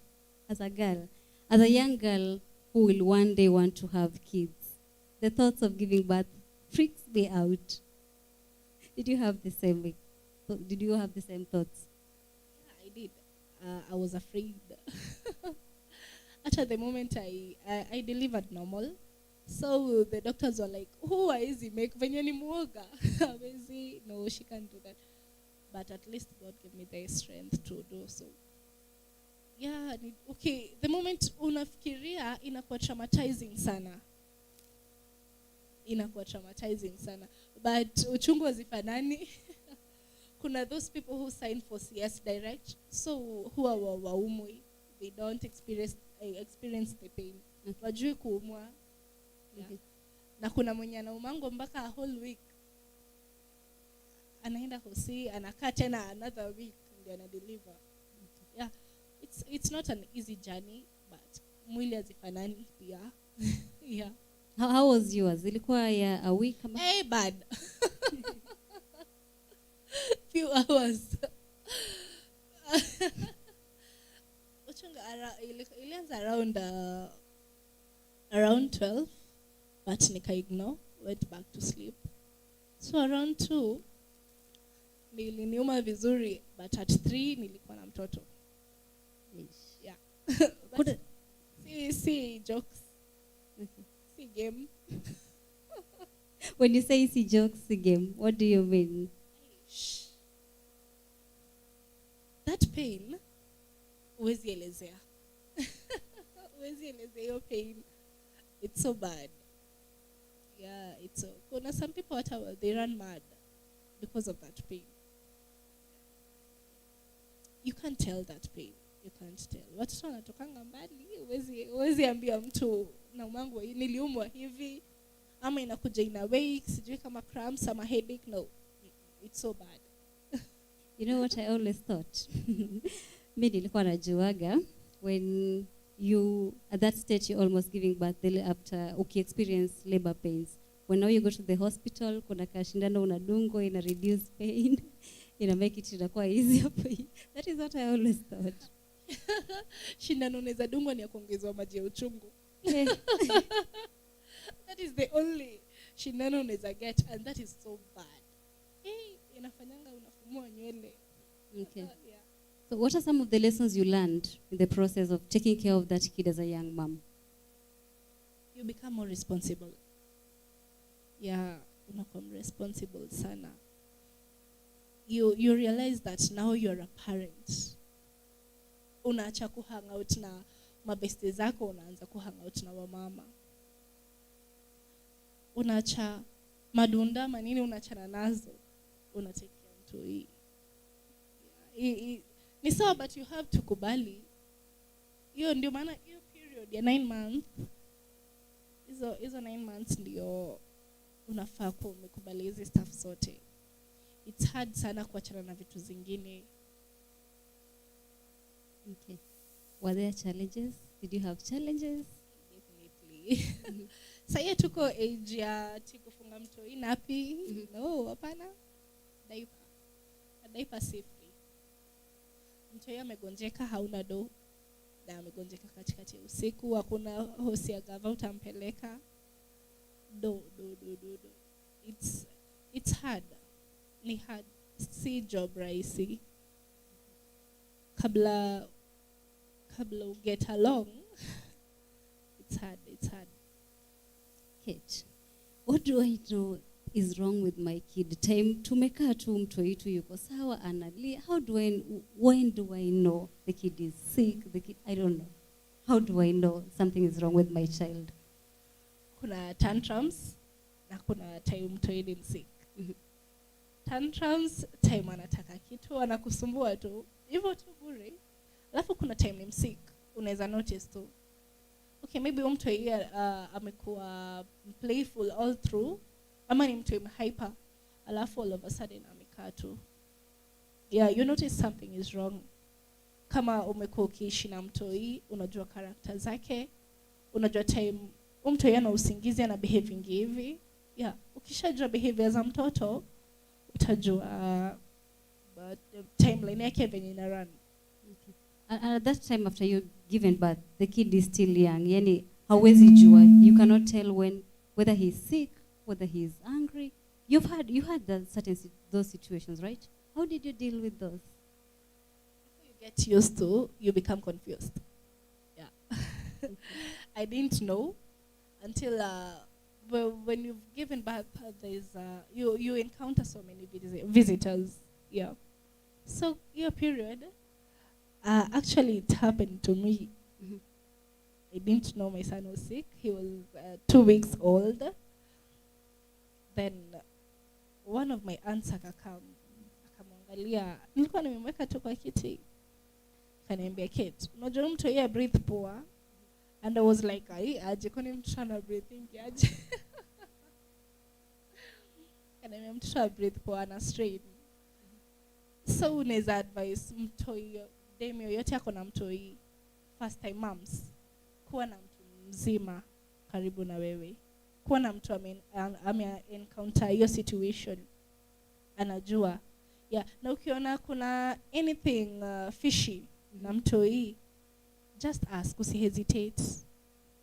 As a girl, as a young girl who will one day want to have kids, the thoughts of giving birth freaks me out. Did you have the same thoughts? Yeah, I did. I was afraid. At the moment I delivered normal. So the doctors were like, "Oh, easy make venye ni muoga." No, she can't do that. But at least God gave me the strength to do so. Yeah, okay. The moment unafikiria inakuwa traumatizing sana. But uchungu hazifanani. Kuna those people who sign for CS direct, so who are waumwi, they don't experience the pain. Wajui kuumwa. Yeah. Na kuna mwenye anaumango mpaka a whole week. Anaenda hosi, anakaa tena another week ndio ana deliver. Yeah. It's not an easy journey, but mwili hazifanani pia. Yeah. How was yours? Ilikuwa ya a week? Hey, bad. Few hours. Ilianza around 12, but nika ignore, went back to sleep. So around 2, niliniuma vizuri, but at 3 nilikuwa na mtoto. Yeah. But see jokes. See game. When you say see jokes, see game, what do you mean? That pain, huwezi elezea. Huwezi elezea hiyo pain. It's so bad. Yeah, it's so. Kuna some people they run mad because of that pain. You can't tell that pain. You can't tell. Watoto wanatokanga mbali, huwezi ambia mtu na umangu niliumwa hivi ama inakuja ina weeks, sijui kama cramps ama headache. No. It's so bad. You know what I always thought? Mimi nilikuwa najuaga when you at that stage you're almost giving birth after experience labor pains. When now you go to the hospital, kuna kashindano unadungo ina reduce pain, ina make it inakuwa easier for you. That is what I always thought. Shindano unaweza dungwa ni ya kuongezwa maji ya uchungu. That is the only shindano unaweza get, and that is so bad. Inafanyanga unafumua nywele. Okay. Yeah. So what are some of the lessons you learned in the process of taking care of that kid as a young mom? You become more responsible. Yeah, unakuwa responsible sana. You realize that now you're a parent. Unaacha kuhang out na mabeste zako, unaanza kuhang out na wamama. Unaacha madunda manini unachana nazo. Unatekea mtu hii. Ni sawa, but you have to kubali. Hiyo ndio maana hiyo period ya 9 months. Hizo 9 months ndio unafaa kuwa umekubali hizi stuff zote. It's hard sana kuachana na vitu zingine. Okay. Were there challenges? Did you have challenges? Definitely. Sasa tuko age ya kufunga mtu inapi? No, hapana. Diaper safety. Mtu amegonjeka hauna do, na amegonjeka katikati ya usiku, hakuna hosi ya gava utampeleka. Do. It's hard. Ni hard. Si job rahisi. Kabla get along, it's hard. Kate, what do I know is wrong with my kid? Time tumeka tu mtoitu yuko sawa analia. When do I know the kid is sick? I don't know. How do I know something is wrong with my child? Kuna tantrums na kuna time mtoidi ni sick. Tantrums, time anataka kitu, anakusumbua tu. Hivyo tu bure. Alafu kuna time ni sick. unaweza notice tu. Okay, maybe mtu yeye amekuwa playful all through, ama ni mtu hyper, alafu all of a sudden amekaa tu. Yeah, you notice something is wrong. Kama umekuwa ukiishi na mtoi, unajua character zake, unajua time mtoi ana usingizi ana behaving hivi. Yeah, ukishajua behavior za mtoto, utajua timeline yake venye ina run. Okay. At that time after you given birth, the kid is still young. Yani hawezi jua. You cannot tell whether he's sick, whether he's angry. You had those situations, right? How did you deal with those? You get used to, you become confused. Yeah. I didn't know until when you've given birth, you encounter so many visitors. Yeah. So your period, actually it happened to me. Mm-hmm. I didn't know my son was sick. He was 2 weeks old. Then one of my aunts akamwangalia, nilikuwa nimemweka tu kwa kiti, kaniambia Kate, unajua mtu yeye breathe poor. And I was like, aje kwani mtu ana breathing aje? Kaniambia mtu breathe poor na strain. So unaweza advise mtoi demi yoyote ako na mtoi, first time moms, kuwa na mtu mzima karibu na wewe, kuwa na mtu ame encounter hiyo situation, anajua. Yeah, na ukiona kuna anything fishy na mtoi, just ask, usihesitate.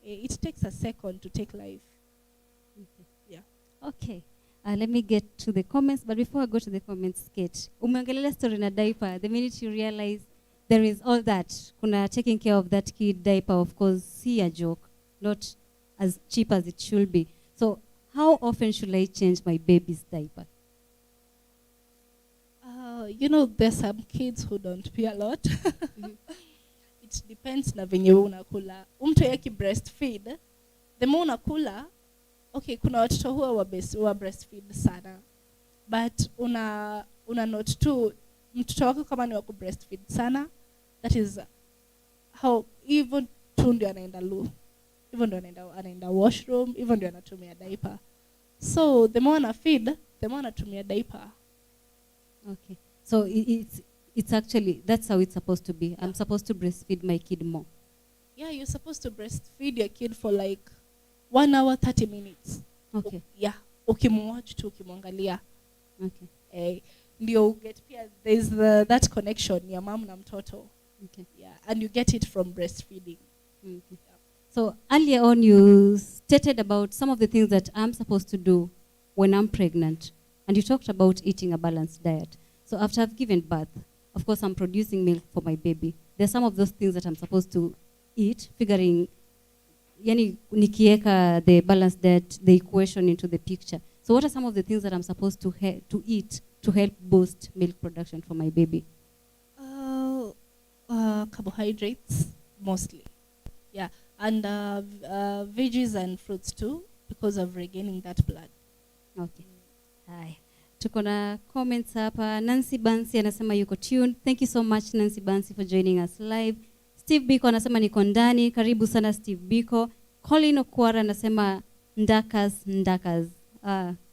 It takes a second to take life. Okay. Yeah. Okay. Let me get to the comments, but before I go to the comments, Kate, umeongelea story na diaper. The minute you realize there is all that, kuna taking care of that kid diaper, of course, see a joke, not as cheap as it should be. So how often should I change my baby's diaper? You know, there's some kids who don't pee a lot. It depends na venye unakula. Mtu yaki breastfeed, the more unakula, okay, kuna watoto huwa breastfeed sana. But una note tu, mtoto wako kama ni waku breastfeed sana, that is how even tu ndio anaenda loo. Even ndio anaenda washroom, even ndio anatumia diaper. So the more ana feed, the more anatumia diaper. Okay. So it's actually, that's how it's supposed to be. Yeah. I'm supposed to breastfeed my kid more. Yeah, you're supposed to breastfeed your kid for like 1 hour, 30 minutes. Okay. Yeah. Ukimwatch tu, ukimwangalia. Okay. Ndio get pia, there's that connection ya mom na mtoto. Okay. Yeah, and you get it from breastfeeding. Okay. Yeah. So earlier on you stated about some of the things that I'm supposed to do when I'm pregnant. And you talked about eating a balanced diet. So after I've given birth, of course I'm producing milk for my baby. There's some of those things that I'm supposed to eat, figuring, yani nikieka the balanced diet, the equation into the picture. So what are some of the things that I'm supposed to eat to help boost milk production for my baby? Carbohydrates, mostly. Yeah, and veggies and fruits too, because of regaining that blood. Okay. Hi. Tuko na comments hapa. Nancy Bansi anasema yuko tuned. Thank you so much Nancy Bansi for joining us live. Steve Biko anasema niko ndani. Karibu sana Steve Biko. Colin Okwara anasema ndakas.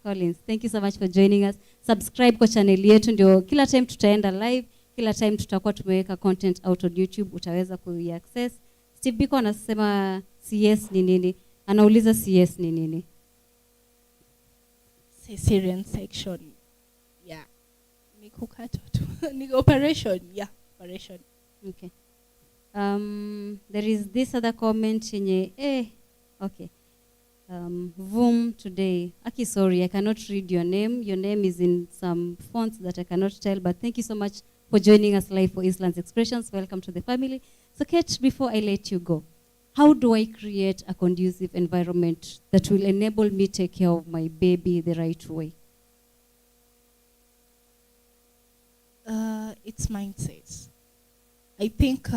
Collins, thank you so much for joining us. Subscribe kwa channel yetu ndio kila time tutaenda live, kila time tutakuwa tumeweka content out on YouTube, utaweza ku-access. Steve Biko anasema CS ni nini? Anauliza CS ni nini? Cesarean section. Yeah. Ni kukata tu. Ni operation. Yeah, operation. Okay. There is this other comment yenye okay. Voom today. Aki, sorry, I cannot read your name. Your name is in some fonts that I cannot tell, but thank you so much for joining us live for Island's Expressions. Welcome to the family. So Kate, before I let you go, how do I create a conducive environment that will enable me to take care of my baby the right way? It's mindset. I think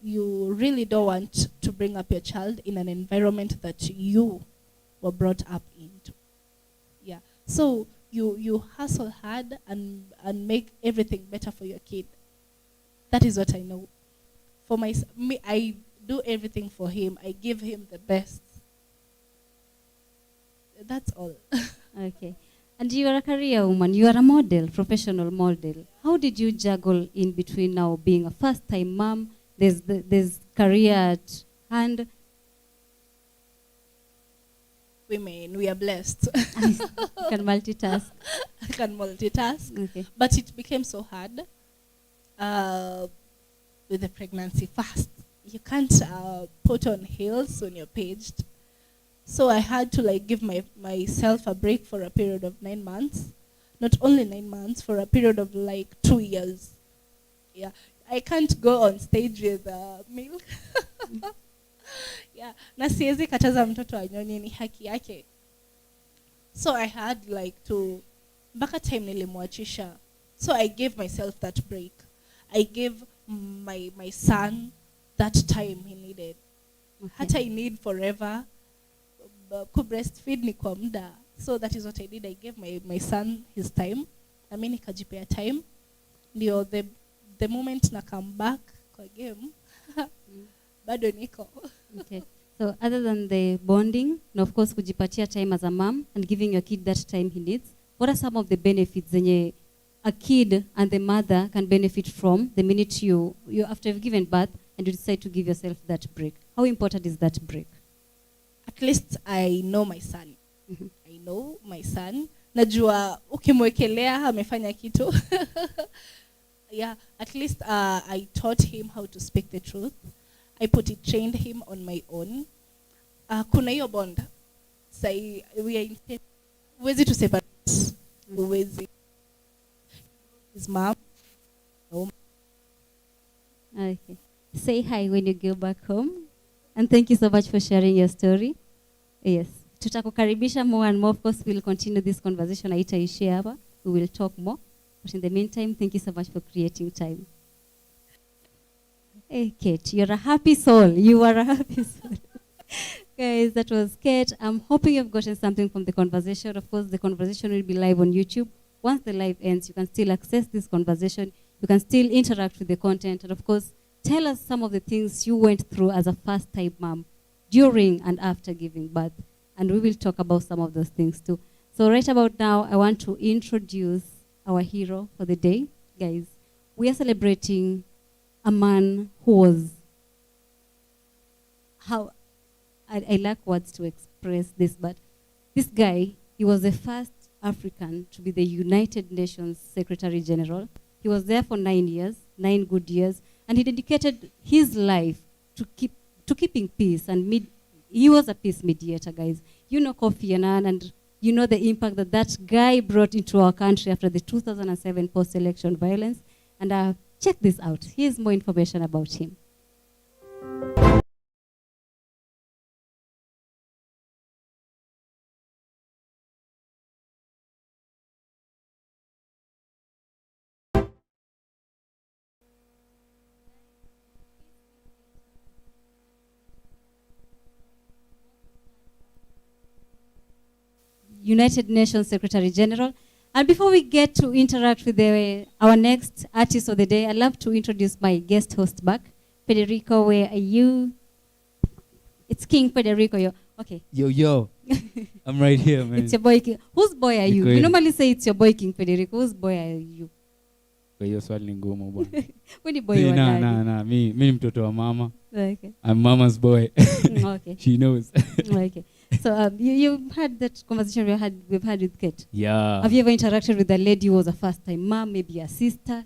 you really don't want to bring up your child in an environment that you were brought up into. Yeah. So you hustle hard and make everything better for your kid. That is what I know. for me, I do everything for him. I give him the best. That's all. Okay. And you are a career woman. You are a model, professional model. How did you juggle in between now being a first-time mom? There's career at hand. Women, we are blessed. You can multitask. I can multitask. Okay. But it became so hard with the pregnancy fast. You can't put on heels when you're paged. So I had to like give myself a break for a period of 9 months. Not only 9 months, for a period of like 2 years. Yeah, I can't go on stage with milk. Yeah, na siwezi kataza mtoto anyonye, ni haki yake. So I had like to, mpaka time nilimwachisha. So I gave myself that break. I gave my son that time he needed. Okay. Hata I need forever. Kubreastfeed ni kwa muda. So that is what I did. I gave my son his time. I mean, nikajipea time. Ndio the moment na come back kwa game, bado niko. Okay. So other than the bonding, and of course kujipatia time as a mom and giving your kid that time he needs, what are some of the benefits zenye a kid and the mother can benefit from the minute you after you've given birth and you decide to give yourself that break? How important is that break? At least I know my son. Mhm. I know my son. Najua ukimwekelea amefanya kitu. Yeah, at least I taught him how to speak the truth. I trained him on my own. Kuna hiyo bond. Say we are huwezi to separate. Huwezi. His mom. No. Okay. Say hi when you go back home. And thank you so much for sharing your story. Yes. Tutakukaribisha more and more. Of course, we'll continue this conversation. Haitaishia hapa. We will talk more. But in the meantime, thank you so much for creating time. Hey, Kate, you're a happy soul. You are a happy soul. Guys, that was Kate. I'm hoping you've gotten something from the conversation. Of course, the conversation will be live on YouTube. Once the live ends, you can still access this conversation. You can still interact with the content. And of course, tell us some of the things you went through as a first-time mom during and after giving birth. And we will talk about some of those things too. So right about now, I want to introduce our hero for the day. Guys, we are celebrating a man who was, I lack words to express this, but this guy, he was the first African to be the United Nations Secretary General. He was there for 9 years, 9 good years, and he dedicated his life to keeping peace, and he was a peace mediator, guys. You know Kofi Annan, and you know the impact that guy brought into our country after the 2007 post-election violence. And check this out. Here's more information about him. United Nations Secretary General. And before we get to interact with our next artist of the day, I'd love to introduce my guest host back. Federico, where are you? It's King Federico. Okay. Yo. I'm right here, man. It's your boy King. Whose boy are you? Iko You hivi. normally say it's your boy King Federico. Whose boy are you? Kwa hiyo swali ni ngumu bwana. When you boy wa nani? Nah. Mi ni mtoto wa mama. Okay. I'm mama's boy. Okay. She knows. Okay. So you had that conversation we've had with Kate. Yeah. Have you ever interacted with a lady who was a first-time mom, maybe a sister?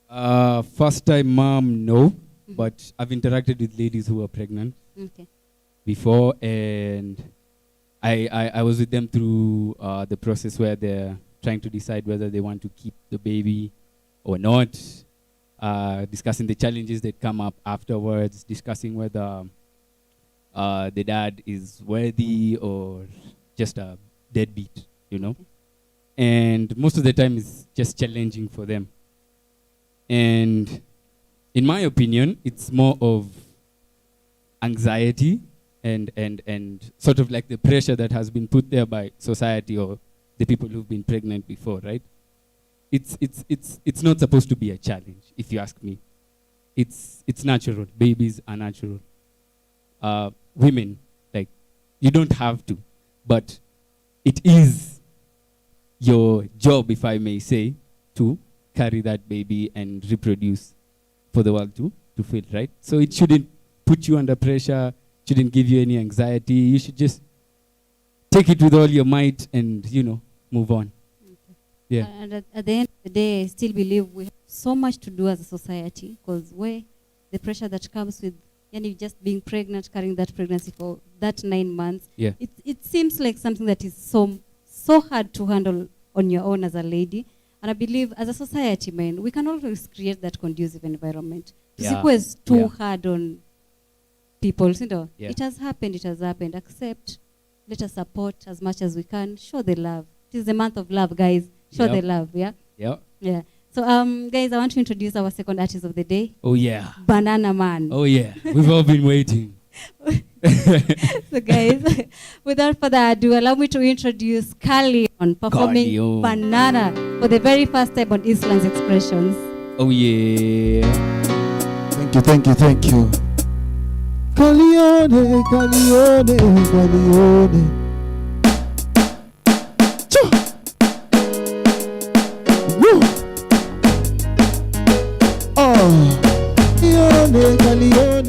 First time mom, no. But I've interacted with ladies who were pregnant Okay. before, and I was with them through the process where they're trying to decide whether they want to keep the baby or not, discussing the challenges that come up afterwards, discussing whether the dad is worthy or just a deadbeat, you know. And most of the time it's just challenging for them. And in my opinion, it's more of anxiety and sort of like the pressure that has been put there by society or the people who've been pregnant before, right? It's not supposed to be a challenge, if you ask me. it's natural. Babies are natural. Women, like, you don't have to, but it is your job, if I may say, to carry that baby and reproduce for the world to feel, right? So it shouldn't put you under pressure, shouldn't give you any anxiety. You should just take it with all your might and, move on. Yeah. And at the end of the day, I still believe we have so much to do as a society, because where the pressure that comes with just being pregnant, carrying that pregnancy for that 9 months, Yeah. it seems like something that is so hard to handle on your own as a lady. And I believe as a society, man, we can always create that conducive environment. Yeah. It's too Yeah. hard on people. Yeah. It has happened. Accept, let us support as much as we can. Show the love. It is the month of love, guys. Show Yep. the love, yeah? Yep. Yeah. So, guys, I want to introduce our second artist of the day, Oh, yeah. Banana Man. Oh, yeah. We've all been waiting. So, guys, without further ado, allow me to introduce Carleone performing Carleone. Banana for the very first time on Island's Expressions. Oh, yeah. Thank you. Kalyan, Kalyan. Choo. Woo. Oh. Kalyan.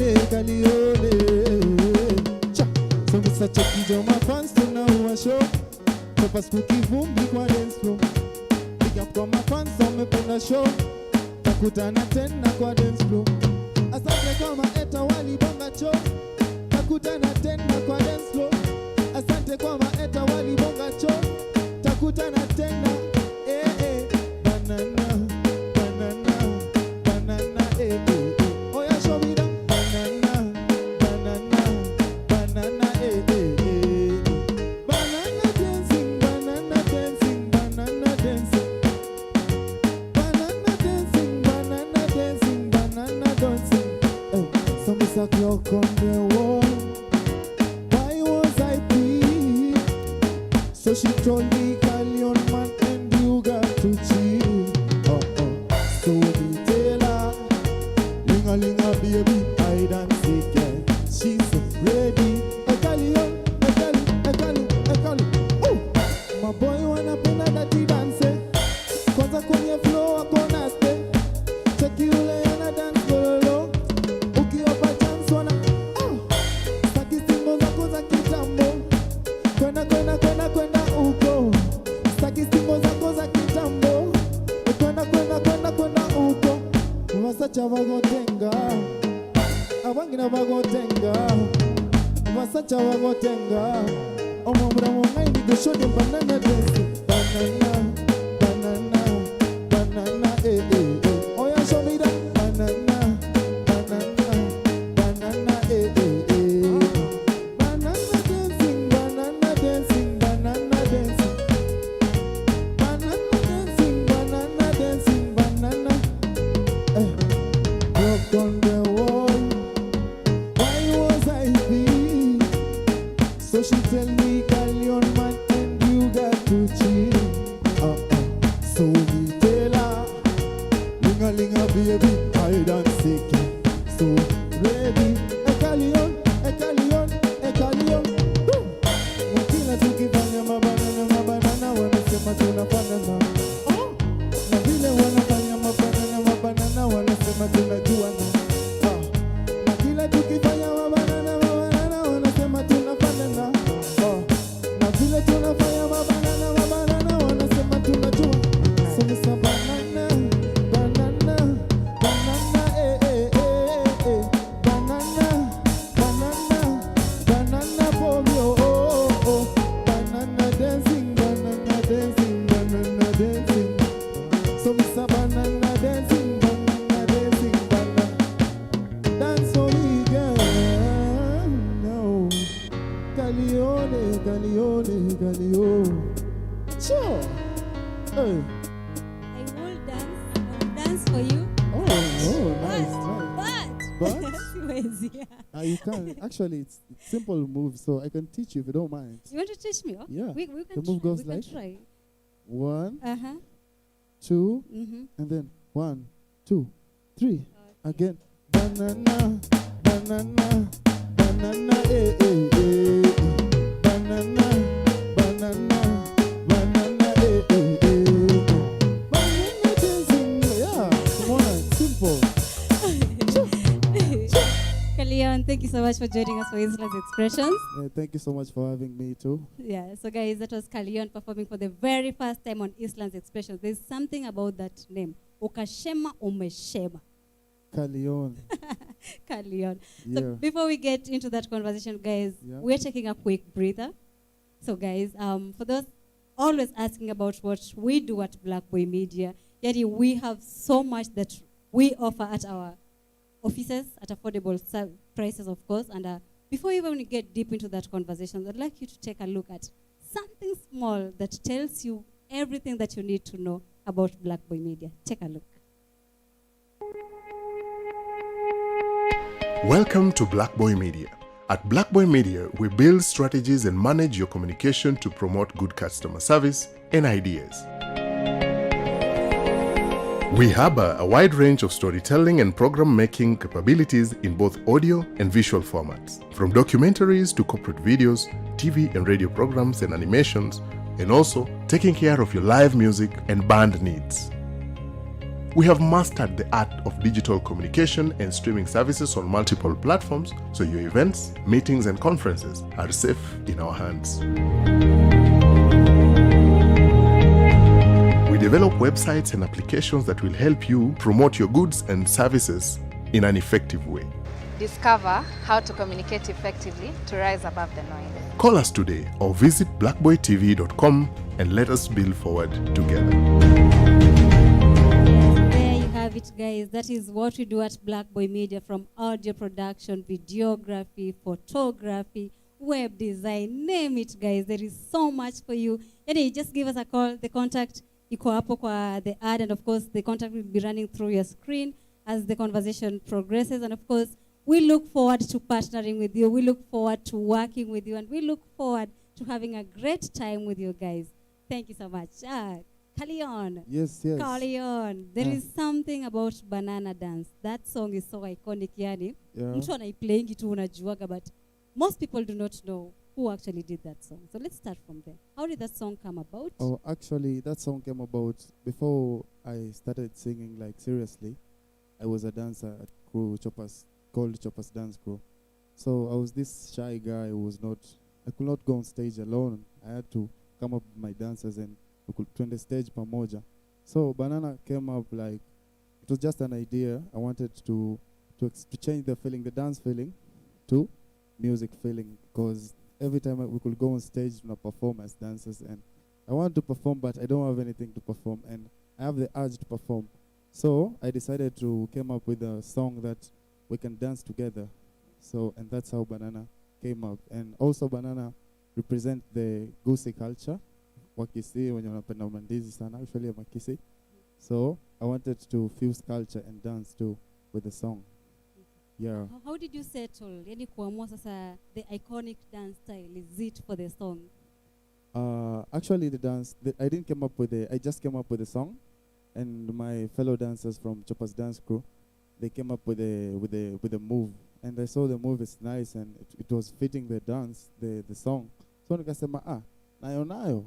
Cha. So Mr. Chucky Joe, my fans to know a show. Papa spooky boom, big one dance floor. Big up kwa my fans, so me put a show. Takutana tena kwa dance floor. Asante kama eta wali bonga cho. Takutana tena kwa dance floor. Asante kama eta wali bonga cho. Takutana tena. Banana, banana, banana, Oh yeah, show me that. Banana, banana, banana, Banana dancing, banana dancing, banana dancing. Banana dancing, banana dancing, banana dancing. So miss a clock on the wall. Why was I peed? So she told me, Kalyan man, and you got to chill. So we tell her, ling-a-ling-a baby, hide and seek, yeah. She's ready. Kalyan, Kalyan. Oh, my boy wanna pena dati dance. Kwanza kwenye flow akona stay. Check you lay na dance bololo. Ukiopa chance wana Saki simbo zako za kitambo. Kwenda uko. Saki simbo zako za kitambo. Kwenda uko. Wasacha vagotenga. Abangina vagotenga. Wasacha vagotenga. Omomura mongaini goshoge banana dance. Banana, banana, banana, Oh yeah, show me that. Banana, banana, banana, Banana dancing, banana dancing, banana dancing. Banana dancing, banana dancing, banana. Broke on the wall. Why was I beat? So she tell me, Kalyan man, and you got to chill. So we tell her, ling-a-ling-a baby, hide and seek. So ready, Kalyan. Woo! Mkila tukifanya mabanana, wanasema tunafanana. Na vile wanafanya mabanana, wanasema tunajuana. Na kila tukifanya mabanana, wanasema tunafanana. Na vile tunafanya mabanana, wanasema tunajua. So Mr. Banana, banana, banana, banana, banana for me, banana dancing, banana dancing, banana dancing. So Mr. Banana dancing, banana dancing, banana. Dance for me, girl. No. Kalyan. Sure. Hey. I will dance for you. Oh, nice. But? Siwezi. You can. Actually, it's simple moves, so I can teach you if you don't mind. You want to teach me? Yeah. We can The move try. goes We like can try. 1, Uh-huh. 2, Mm-hmm. and then 1, 2, 3. Again. banana, banana, banana, eh, eh, eh. Banana, banana, banana, eh, eh, eh. Banana dancing, yeah, come on, simple. Kalyan, thank you so much for joining us for Isla's Expressions. Thank you so much for having me too. Yeah, so guys, that was Kalyan performing for the very first time on Island's Expressions. There's something about that name. Ukashema umeshema. Carleone. Kalyan. Yeah. So before we get into that conversation, guys, Yeah. we're taking a quick breather. So guys, for those always asking about what we do at Black Boy Media, yet we have so much that we offer at our offices at affordable prices, of course. And before even we get deep into that conversation, I'd like you to take a look at something small that tells you everything that you need to know about Black Boy Media. Take a look. Welcome to Black Boy Media. At Black Boy Media, we build strategies and manage your communication to promote good customer service and ideas. We harbor a wide range of storytelling and program making capabilities in both audio and visual formats, from documentaries to corporate videos, TV and radio programs and animations, and also taking care of your live music and band needs. We have mastered the art of digital communication and streaming services on multiple platforms, so your events, meetings, and conferences are safe in our hands. We develop websites and applications that will help you promote your goods and services in an effective way. Discover how to communicate effectively to rise above the noise. Call us today or visit blackboytv.com and let us build forward together. There you have it, guys. That is what we do at Black Boy Media, from audio production, videography, photography, web design, name it, guys. There is so much for you. Anyway, just give us a call. The contact iko hapo kwa the ad, and of course the contact will be running through your screen as the conversation progresses. And of course, we look forward to partnering with you. We look forward to working with you, and we look forward to having a great time with you guys. Thank you so much. Kalyan. Yes. Kalyan. There is something about Banana Dance. That song is so iconic, yani. Yeah. Mtu anaiplaying itu unajuaga, but most people do not know who actually did that song. So let's start from there. How did that song come about? Oh, actually, that song came about before I started singing, like, seriously. I was a dancer at crew called Choppers Dance Crew. So I was this shy guy who I could not go on stage alone. I had to come up with my dancers and we could turn the stage pamoja. So Banana came up, like, it was just an idea. I wanted to change the feeling, the dance feeling, to music feeling, because every time we could go on stage and perform as dancers, and I want to perform, but I don't have anything to perform, and I have the urge to perform. So I decided to come up with a song that we can dance together. So, and that's how Banana came up. And also Banana represent the Gusii culture. Wakisi, wenye wanapenda mandizi sana, usually Makisi. So I wanted to fuse culture and dance too with the song. Yeah. How did you settle? Yani kuamua sasa the iconic dance style is it for the song? Actually, the dance, I didn't come up with I just came up with the song, and my fellow dancers from Choppers Dance Crew, they came up with a move, and I saw the move is nice, and it was fitting the dance, the song. So nikasema nayo.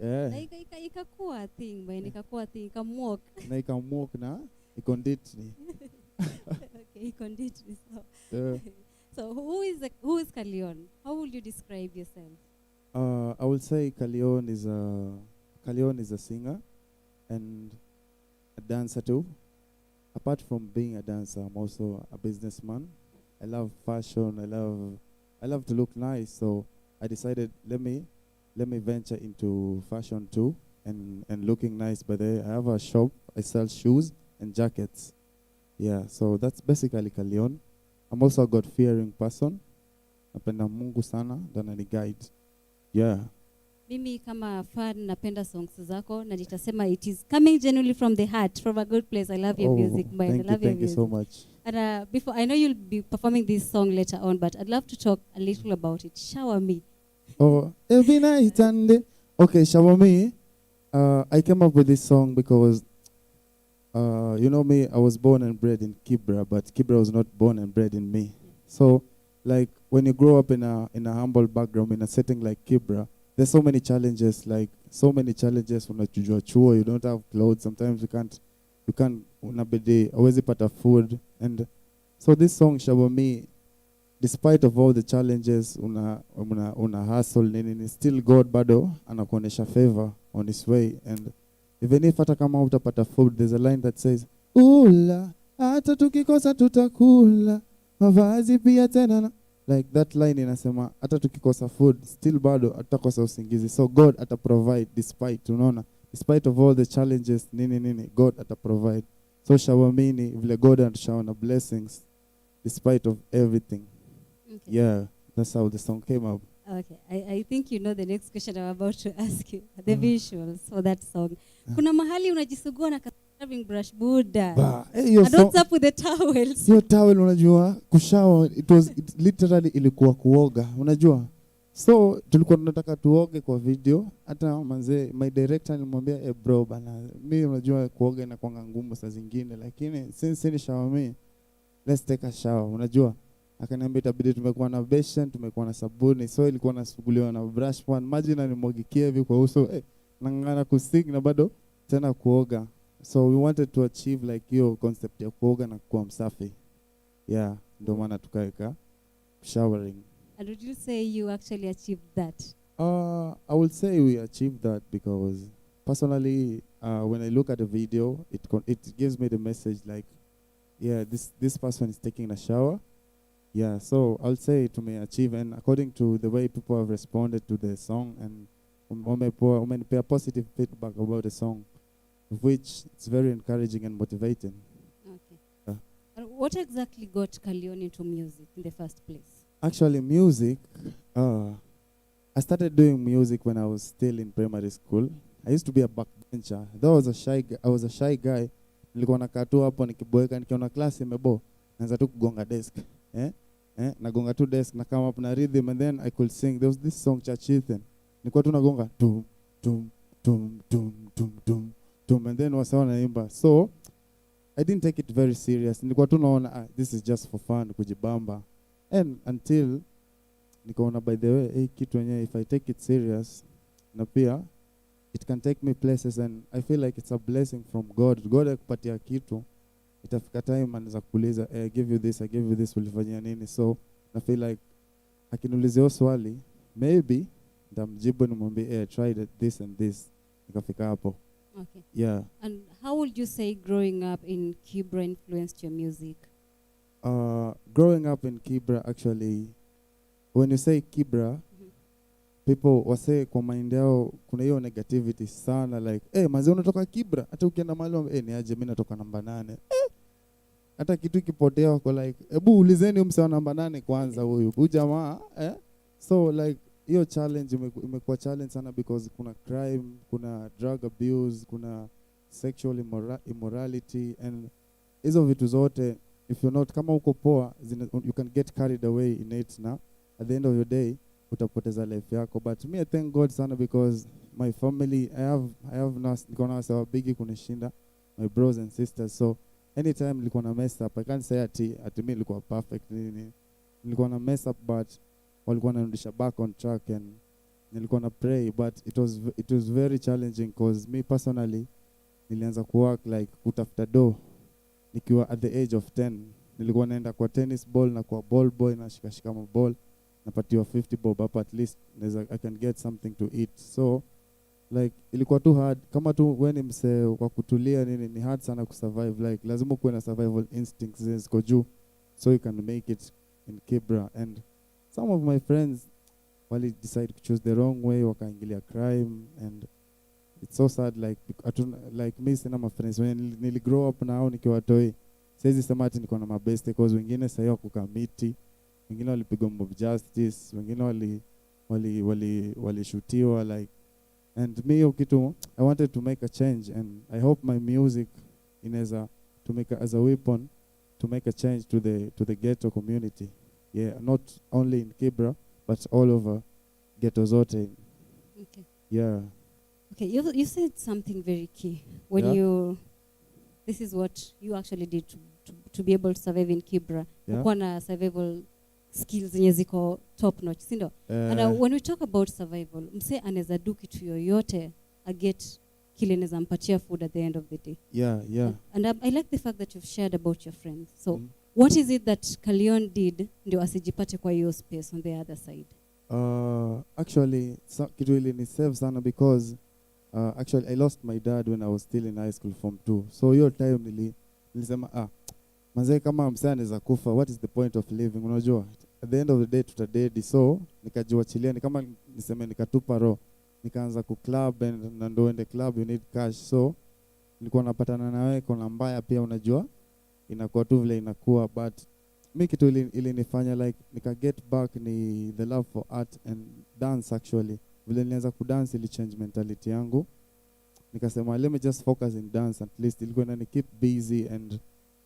Yeah. Na ikakuwa thing, ikakuwa thing, ikamwalk. Na ikamwalk na ikonditni. Okay, ikonditni. Yeah. So who is Kalyan? How would you describe yourself? I would say Carleone is a singer and a dancer too. Apart from being a dancer, I'm also a businessman. I love fashion. I love to look nice. So I decided let me venture into fashion too and looking nice. But I have a shop. I sell shoes and jackets. Yeah. So that's basically Carleone. I'm also a God-fearing person. Napenda Mungu sana, then I guide. Yeah. Mimi kama fan napenda songs zako na nitasema it is coming genuinely from the heart, from a good place. I love your music, man. I love your music. Thank you so much. And before, I know you'll be performing this song later on, but I'd love to talk a little about it. Shower Me. Oh, every night and day. Okay, Shower Me. I came up with this song because You know me, I was born and bred in Kibra, but Kibra was not born and bred in me. So, like, when you grow up in a humble background, in a setting like Kibra, there's so many challenges, unachujua chuo, you don't have clothes, sometimes you can't, unabidi, hawezi pata food. And so this song, Shawa Me, despite of all the challenges, una hustle, nini, still God bado, anakuonesha favor on his way. And even if hata kama utapata food, there's a line that says, ula, hata tukikosa tutakula, mavazi pia tena. Like that line inasema, hata tukikosa food, still bado, hatakosa usingizi. So God ataprovide despite, unaona, despite of all the challenges, nini, God ataprovide. So shawamini, vile God atushaona blessings, despite of everything. Okay. Yeah, that's how the song came up. Okay, I think you know the next question I'm about to ask you. The visuals for that song. Kuna mahali unajisugua na scrubbing brush Buddha. And what's up with the towels? Your towel unajua kushawa, it literally ilikuwa kuoga, unajua. So tulikuwa tunataka tuoge kwa video, hata manze my director alimwambia bro bana, mimi unajua kuoga inakuwa ngumu saa zingine, lakini since ni shower me, let's take a shower, unajua. Akaniambia itabidi tumekuwa na basin, tumekuwa na sabuni, so ilikuwa nasuguliwa na brush one, maji inanimwagikia hivi kwa uso, nangana kusig na bado tena kuoga. So we wanted to achieve like hiyo concept ya kuoga na kuwa msafi. Yeah, ndio maana tukaweka showering. And would you say you actually achieved that? I would say we achieved that because personally, when I look at the video, it gives me the message like, yeah, this person is taking a shower. Yeah, so I'll say it may achieve, and according to the way people have responded to the song and pay positive feedback about the song, which it's very encouraging and motivating. Okay. And what exactly got Carleone into music in the first place? Actually, music, I started doing music when I was still in primary school. I used to be a backbencher. I was a shy guy. Nilikuwa nakaa tu hapo nikiboeka, nikiona class imebo, naanza tu kugonga desk. Nagonga tu desk, na come up na rhythm, and then I could sing. There was this song Chachithen. Nilikuwa tu nagonga tum tum tum tum tum tum tum, and then wasawa naimba. So I didn't take it very serious. Nilikuwa tu naona this is just for fun, kujibamba. And until nikaona by the way, kitu yenyewe if I take it serious, na pia it can take me places, and I feel like it's a blessing from God. God akupatia kitu, itafika time anaweza kuuliza, I give you this, ulifanyia nini? So I feel like akiniulizia swali, maybe ndamjibu nimwambie, I tried this and this, nikafika hapo. Okay. Yeah. And how would you say growing up in Kibra influenced your music? Growing up in Kibra, actually, when you say Kibra, people wase kwa mind yao kuna hiyo negativity sana, like mazee unatoka Kibra, hata ukienda mahali ni aje, mimi natoka namba 8. Hata kitu kipotea wako like, hebu ulizeni msao namba 8 kwanza huyu jamaa. So like hiyo challenge imekuwa challenge sana because kuna crime, kuna drug abuse, kuna sexual immorality, and hizo vitu zote if you're not kama uko poa, you can get carried away in it, na at the end of your day utapoteza life yako. But me, I thank God sana because my family, I have niko na wase bigi kunishinda, my bros and sisters. So anytime nilikuwa na mess up, I can't say ati mimi nilikuwa perfect nini. Nilikuwa na mess up, but walikuwa wanarudisha back on track, and nilikuwa na pray, but it was very challenging because me personally nilianza kuwork like kutafuta do nikiwa at the age of 10. Nilikuwa naenda kwa tennis ball na kwa ball boy, na shika ball, napatiwa 50 bob up, at least I can get something to eat. So like ilikuwa too hard, kama tu when mse kwa kutulia nini, ni hard sana kusurvive. Like lazima kuwe na survival instincts ziko juu so you can make it in Kibra. And some of my friends wali decide to choose the wrong way, wakaingilia crime, and it's so sad. Like me sina my friends when nili grow up now nikiwa toi, siwezi sema ati niko na mabeste because wengine sasa wako kamiti, wengine walipigwa mob justice, wengine walishutiwa like. And me kitu, I wanted to make a change, and I hope my music inaweza to make as a weapon to make a change to the ghetto community. Yeah, not only in Kibra but all over ghetto zote. Okay. Yeah. Okay, you said something very key when you this is what you actually did to be able to survive in Kibra. Yeah. Ukuwa na survival skills zenye ziko top notch, si ndio? And when we talk about survival, mse anaweza do kitu yoyote aget kile neza mpatia food at the end of the day. Yeah. And I like the fact that you've shared about your friends. So what is it that Carleone did ndio asijipate kwa hiyo space on the other side? Actually, kitu ili ni save sana because actually I lost my dad when I was still in high school form 2. So hiyo time nilisema manze kama msee anaweza kufa, what is the point of living? Unajua at the end of the day tutadedi. So nikajiwachilia, ni kama niseme nikatupa roho, nikaanza ku club and ndo ende club you need cash. So nilikuwa napatana na wewe kuna mbaya pia, unajua inakuwa tu vile inakuwa, but mi kitu ili nifanya like nika get back ni the love for art and dance. Actually vile nilianza kudance ili change mentality yangu, nikasema let me just focus in dance, at least ilikuwa inani keep busy and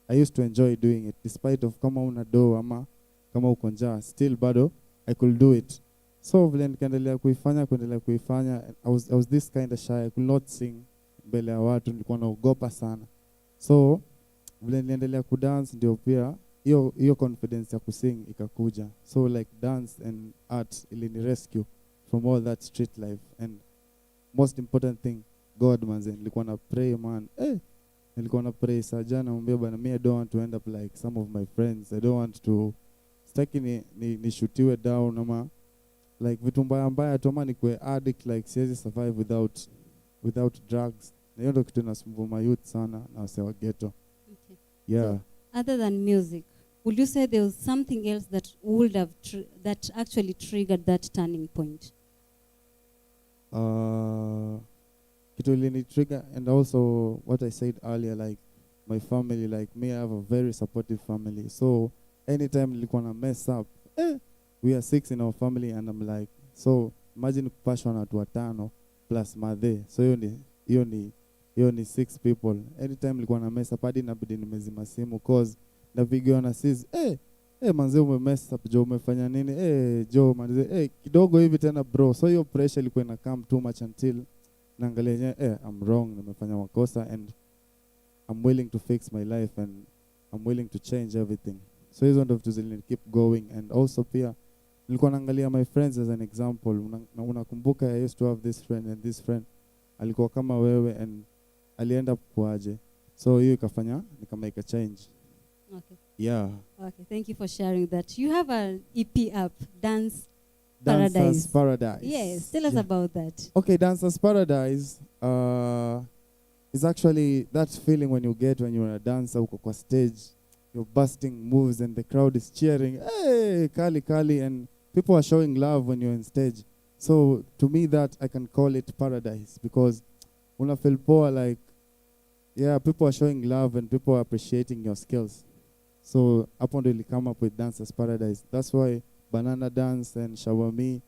I used to enjoy doing it despite of kama una do ama kama uko njaa, still bado I could do it. So vile nikaendelea kuifanya I was this kind of shy, I could not sing mbele ya watu, nilikuwa naogopa sana. So vile niliendelea kudance ndio pia hiyo confidence ya kusing ikakuja. So like dance and art ili ni rescue from all that street life. And most important thing, God manze, nilikuwa na pray man. Nilikuwa na pray sajana mwambia bana, me I don't want to end up like some of my friends. I don't want to staki nishutiwe down ama like vitu mbaya tu ama nikuwe addict, like siwezi survive without drugs. Na hiyo ndio kitu inasumbua my youth sana na wase wa ghetto. Okay. Yeah. So, other than music, would you say there was something else that would have that actually triggered that turning point? Kitu ilini trigger, and also what I said earlier, like my family, like me, I have a very supportive family. So anytime nilikuwa na mess up, we are 6 in our family, and I'm like, so imagine kupashwa na watu 5 plus mother. So hiyo ni 6 people. Anytime nilikuwa na mess up hadi inabidi nimezima simu cause napigiwa na sis, manze umemess up jo, umefanya nini? Jo manze, kidogo hivi tena bro. So hiyo pressure ilikuwa ina come too much until naangalia I'm wrong, nimefanya makosa and I'm willing to fix my life and I'm willing to change everything. So hizo ndo vitu zilini keep going. And also pia nilikuwa naangalia my friends as an example. Unakumbuka I used to have this friend, and this friend alikuwa kama wewe and alienda kuaje. So hiyo ikafanya nikamake a change. Okay. Yeah. Okay, thank you for sharing that. You have an EP up, Dancers Paradise. Yes, tell us about that. Okay, Dancers Paradise is actually that feeling when you get when you're a dancer, uko kwa stage, you're busting moves and the crowd is cheering, hey, Kali, and people are showing love when you're on stage. So to me that I can call it paradise because una feel poor, like, yeah, people are showing love and people are appreciating your skills. So hapo ndo ili come up with Dancers Paradise. That's why Banana Dance and Shower Me,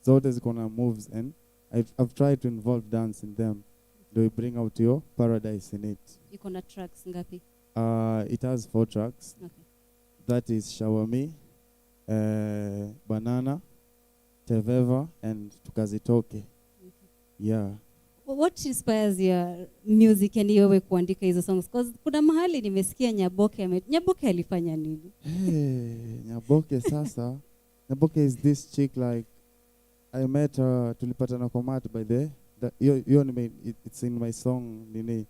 zote ziko na moves, and I've tried to involve dance in them. Do you bring out your paradise in it? Iko na tracks ngapi? It has 4 tracks. Okay. That is Shower Me, Banana, Teveva, and Tukazitoke. Okay. Yeah. What inspires your music and wewe kuandika hizo songs? Because kuna mahali nimesikia Nyaboke alifanya nini? Nyaboke sasa. Nyaboke is this chick, like I met her, tulipatana kwa mat by the it's in my song nini,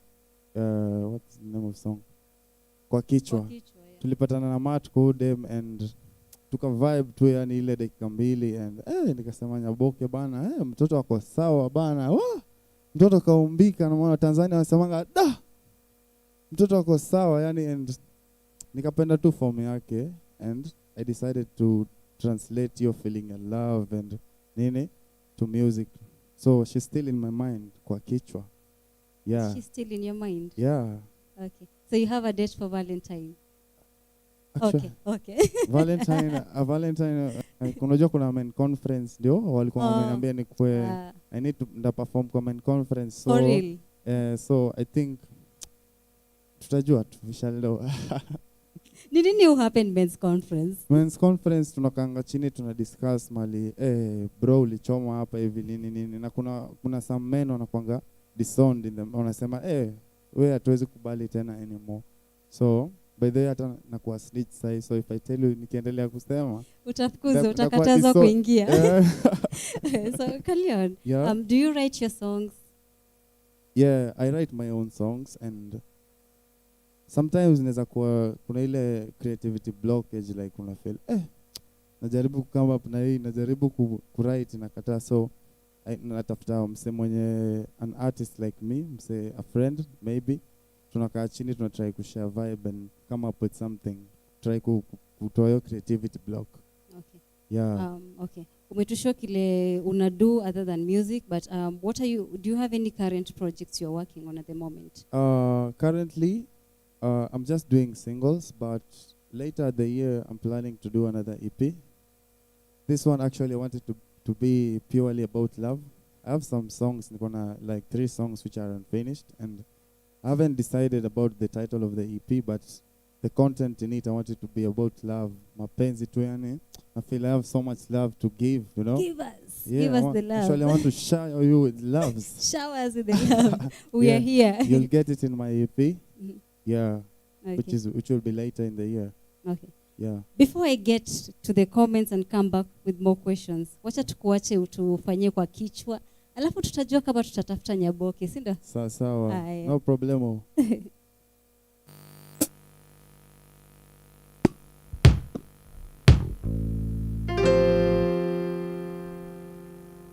what's the name of song? Kwa kichwa. Yeah. Tulipatana na mat kwa dem and tuka vibe tu, yani ile dakika 2 and nikasema Nyaboke bana, mtoto wako sawa bana. Mtoto kaumbika, na mwana Tanzania wasemanga mtoto wako sawa yani, and nikapenda tu form yake and I decided to translate your feeling of love and nini to music. So she's still in my mind kwa kichwa. Yeah. She's still in your mind? Yeah. Okay. So you have a date for Valentine? Actually, okay. Valentine kunajua kuna main conference ndio walikuwa wameniambia ni kwe I need to perform kwa main conference. So for real? So I think tutajua tu, we shall know. Nini happen men's conference? Men's conference tunakanga chini tuna discuss mali bro ulichoma hapa hivi nini na kuna some men wanakuanga disowned in them, wanasema we hatuwezi kubali tena anymore. So by the way hata nakuwa snitch sai, so if I tell you nikiendelea kusema utafukuzwa, utakatazwa kuingia. So Kalyan, yeah. Do you write your songs? Yeah, I write my own songs, and sometimes inaweza kuwa kuna ile creativity blockage, like una feel najaribu come up na hii, najaribu ku-write nakataa, so natafuta mse mwenye an artist like me, mse a friend maybe, tunakaa chini tunatry kushare vibe and come up with something, try kutoa hiyo creativity block. Okay. Yeah. Okay. Umetushow kile una do other than music, but do you have any current projects you're working on at the moment? Currently, I'm just doing singles, but later the year I'm planning to do another EP. This one actually I wanted to be purely about love. I have some songs, like 3 songs which are unfinished, and I haven't decided about the title of the EP, but the content in it, I want it to be about love. Mapenzi tu yani. I feel I have so much love to give, you know. Give us. Yeah, Give us the love. Actually, I want to shower you with loves. Shower us with the love. We are here. You'll get it in my EP. Mm-hmm. Yeah. Okay. Which will be later in the year. Okay. Yeah. Before I get to the comments and come back with more questions, wacha tukuache utufanyie kwa kichwa. Alafu tutajua kama tutatafuta Nyaboke, si ndio? Sawa. No problemo.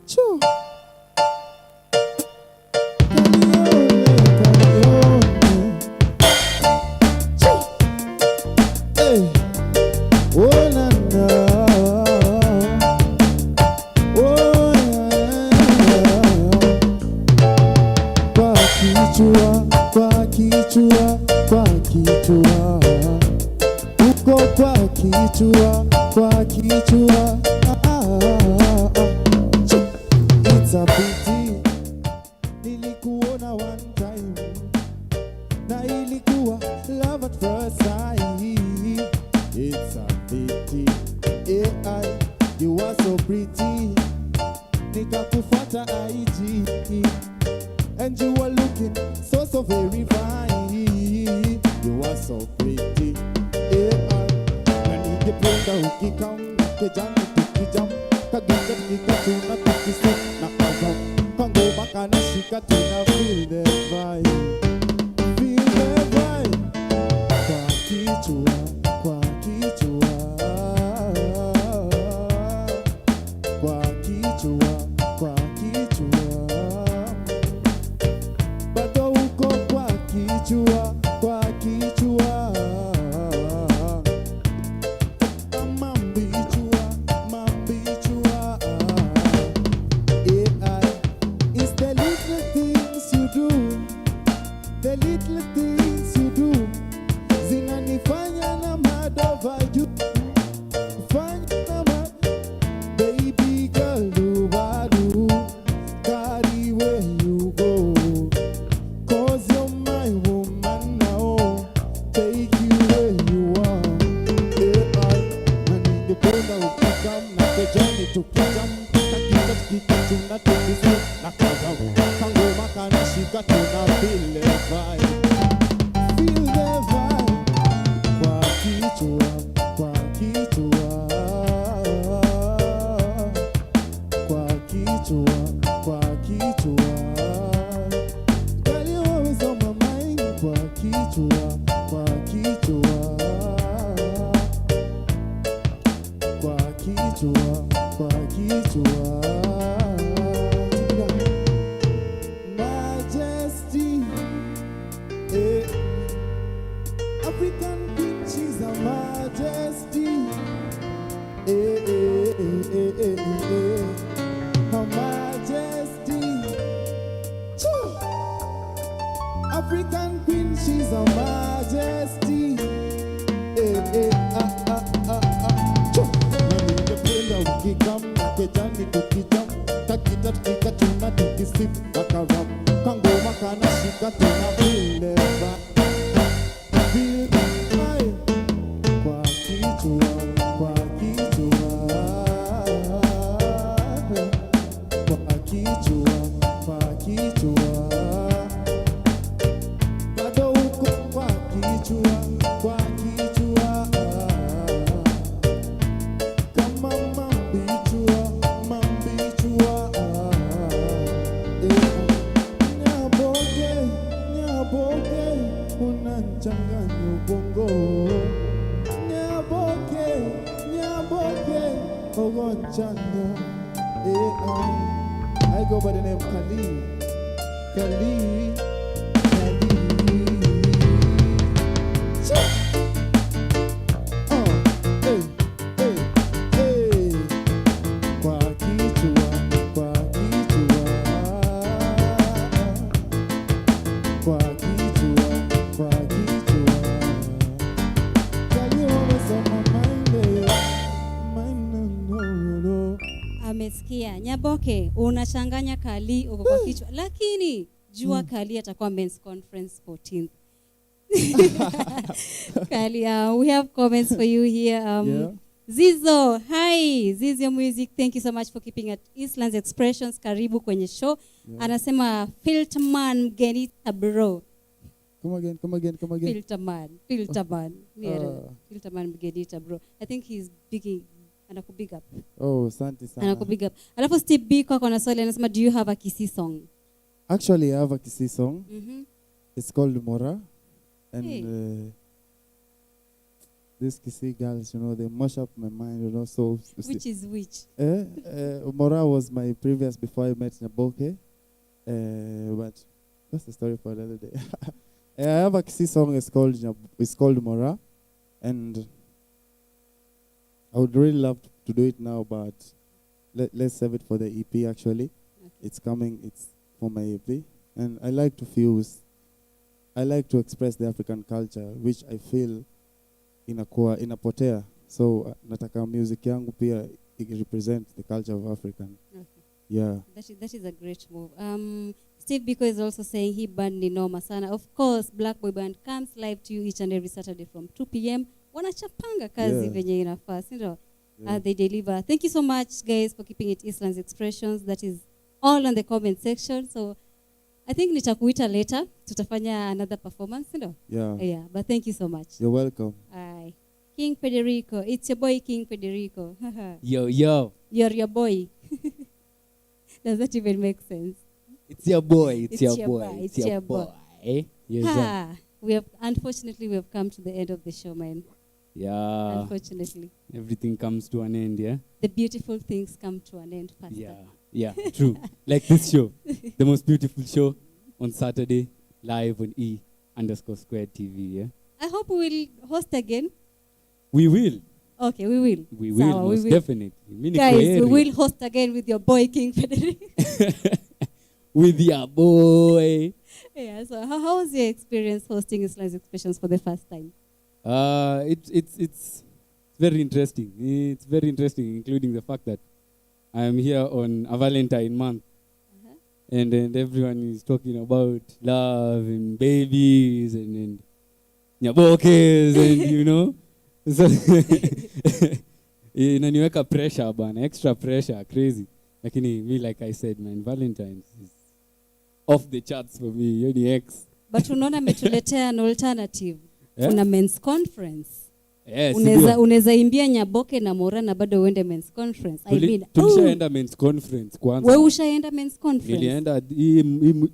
Choo. Hey. Oh na na. Oh kwa kichwa, kwa kichwa, kwa kichwa. Uko kwa kichwa, kwa kichwa. It's a pity nilikuona one time na ilikuwa love at first sight. It's a pity AI, you are so pretty, nikakufuata IG and you are looking so very fine. You are so pretty AI, na ningependa ukikam kejani tukijam kaginga nikatuna tukisi na kazam kangoma kanashika tuna feel the vibe, feel the vibe. Kwa kichwa, kwa kichwa, kwa kichwa, kwa kichwa, bado uko kwa kichwa, kwa kichwa. The little things you do zinanifanya na mad over you, fanya na mad. Baby girl, do carry where you go, 'cause you're my woman now, take you where you are. Na ningependa ukikam na kejani tukijam kakita tukituna tukisi na kazam kangoma kanashika tuna feel the vibe, feel the vibe. Kwa kichwa, kwa kichwa, kwa kichwa, kwa kichwa. Girl, you always on my mind. Kwa kichwa, kwa kichwa, kwa kichwa, kwa kichwa. Majesty, African queen, she's a majesty. Her majesty. Choo. African queen, she's a majesty. Choo. Na ningependa ukikam kejani tukijam takita tukika tuna tukisip akaram kangoma kanashika tuna feel the vibe, feel the vibe. Kwa kichwa, kwa kichwa, kwa kichwa, kwa kichwa. kichwa, kwa kichwa. Kama mambichwa, mambichwa. Nyaboke, nyaboke, unachanganya ubongo. Nyaboke, nyaboke, ogonchana. I go by the name Kali. Kali. Kali. Hey, hey, hey. Kwa kichwa, kwa kichwa. Kwa kichwa, kwa kichwa. Kali always on my mind. No. Amesikia Nyaboke, unachanganya Kali uko kwa kichwa, lakini jua Kali atakuwa men's conference 14th. Kali, we have comments for you here. Yeah. Zizo, hi, Zizo Music, thank you so much for keeping at Eastlands Expressions. Karibu kwenye show. Yeah. Anasema Filterman Mgenita bro. Come again. Filterman. Yeah, Filterman Mgenita bro. I think he's anakubig up. Oh, asante sana. Anakubig up. Alafu Steve B kwa kona swali anasema, do you have a Kisii song? Actually, I have a Kisii song. Mm-hmm. It's called Mora. And Hey. these Kisii girls, they mash up my mind, so... Which is which? Mora was my previous before I met Nyaboke. But that's the story for another day. I have a Kisii song, it's called Mora. And I would really love to do it now, but let's save it for the EP actually. Okay. It's coming, it's for my EP. And I like to fuse, I like to express the African culture, which I feel inapotea. So nataka music yangu pia represent the culture of African. Okay. Yeah. That is a great move. Steve Biko is also saying he band ni noma sana. Of course, Black Boy Band comes live to you each and every Saturday from 2 p.m. Wanachapanga kazi venye inafaa, sindo? They deliver. Thank you so much, guys, for keeping it Eastlands Expressions. That is all on the comment section. So I think nitakuita later. Tutafanya another performance, sindo? Yeah, but thank you so much. You're welcome. Aye. King Federico. It's your boy, King Federico. Yo. You're your boy. Does that even make sense? It's your boy. It's your boy. Yes, Unfortunately, we have come to the end of the show, man. yeah. Unfortunately. Everything comes to an end, yeah? The beautiful things come to an end faster. Yeah, true. Like this show, the most beautiful show on Saturday, live on E_squared TV, yeah? I hope we will host again. We will. Okay, we will. We will, Sawa, most definitely. Guys, we will host again with your boy, King Federico. With your boy. Yeah, so how was your experience hosting Eastlands Expressions for the first time? It's very interesting. It's very interesting, including the fact that I am here on a Valentine month. And everyone is talking about love and babies and nyabokes and, So, inaniweka pressure, bana, extra pressure, crazy. Lakini me, like I said, man, Valentine's is off the charts for me. You're the ex. But unaona metuletea an alternative. Yeah? Kuna men's conference. Yes. Unaweza imbia Nyaboke na Mora na bado uende men's conference. Tulishaenda men's conference kwanza. Wewe ushaenda men's conference? Nilienda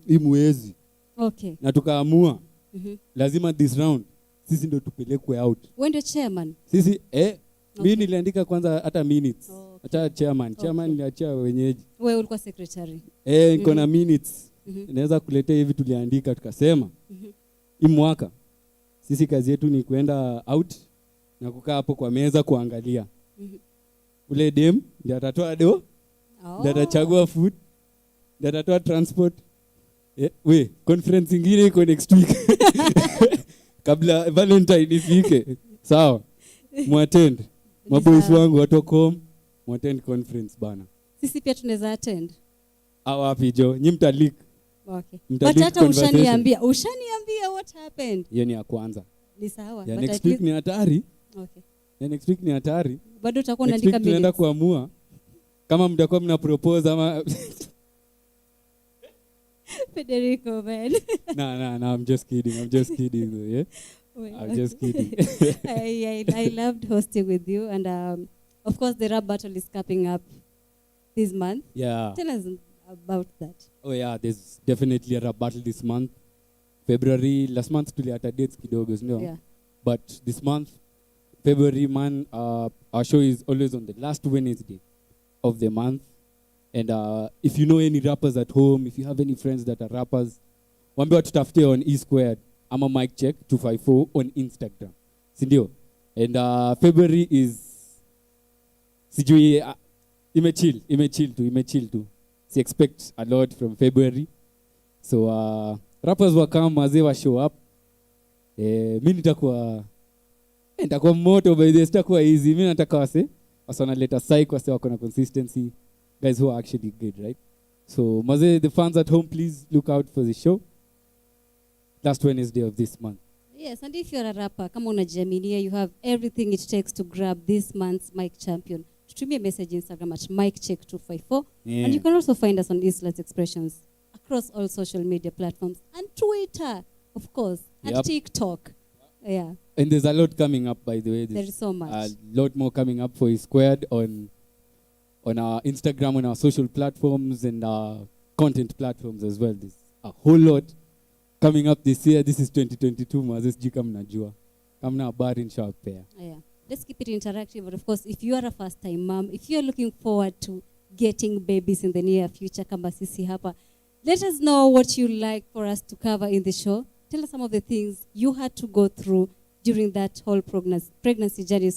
hii mwezi. Okay. Na tukaamua Mhm. lazima this round sisi ndo tupelekwe out. Wewe ndio chairman? Sisi Okay. mimi niliandika kwanza hata minutes. Okay. Hata chairman niliachia wenyeji. Wewe ulikuwa secretary. Niko na minutes. Naweza kuletea hivi tuliandika tukasema. Hii mwaka sisi kazi yetu ni kwenda out na kukaa hapo kwa meza kuangalia. Ule dem ndiye atatoa do. Ndiye atachagua food. Ndiye atatoa transport. Conference ingine iko next week. Kabla Valentine ifike. Sawa. Muattend. Maboys wangu watoko home. Muattend conference bana. Sisi pia tunaweza attend. Wapi jo? Nyi mtalik. Okay. But hata ushaniambia what happened? Hiyo ni ya kwanza. Ni sawa. Ya next week ni hatari. Okay. Ya next week ni hatari. Bado utakuwa unaandika minutes. Tunaenda kuamua kama mtakuwa mna propose ama Federico, man. No, I'm just kidding. Yeah. I'm just kidding. I loved hosting with you, and of course the rap battle is coming up this month. Yeah. Tell us about that. Oh yeah, there's definitely a rap battle this month. February, last month tuliata dates kidogo, no? Yeah. But this month, February, man, our show is always on the last Wednesday of the month. And if you know any rappers at home, if you have any friends that are rappers, wambia tutafute on E Squared. I'm a mic check 254 on Instagram. Sindio? And February is sijui imechill tu. So expect a lot from February. So rappers will come as they show up. Mimi nitakuwa moto by this, sitakuwa easy. Mimi nataka wase wanaleta psych, wase wako na consistency. Guys who are actually good, right? So maze, the fans at home, please look out for the show. Last Wednesday of this month. Yes, and if you're a rapper, come on, Jaminia, you have everything it takes to grab this month's Mic Champion. Shoot me a message Instagram at MicCheck254. Yeah. And you can also find us on Islas Expressions across all social media platforms. And Twitter, of course. And Yep. TikTok. Yeah. And there's a lot coming up, by the way. There is so much. A lot more coming up for Squared on our Instagram, on our social platforms, and our content platforms as well. There's a whole lot coming up this year. This is 2022, mazes jika mnajua. Kamna habari nishawapea. Yeah. Let's keep it interactive. But of course, if you are a first-time mom, if you're looking forward to getting babies in the near future, kama sisi hapa, let us know what you like for us to cover in the show. Tell us some of the things you had to go through during that whole pregnancy journey,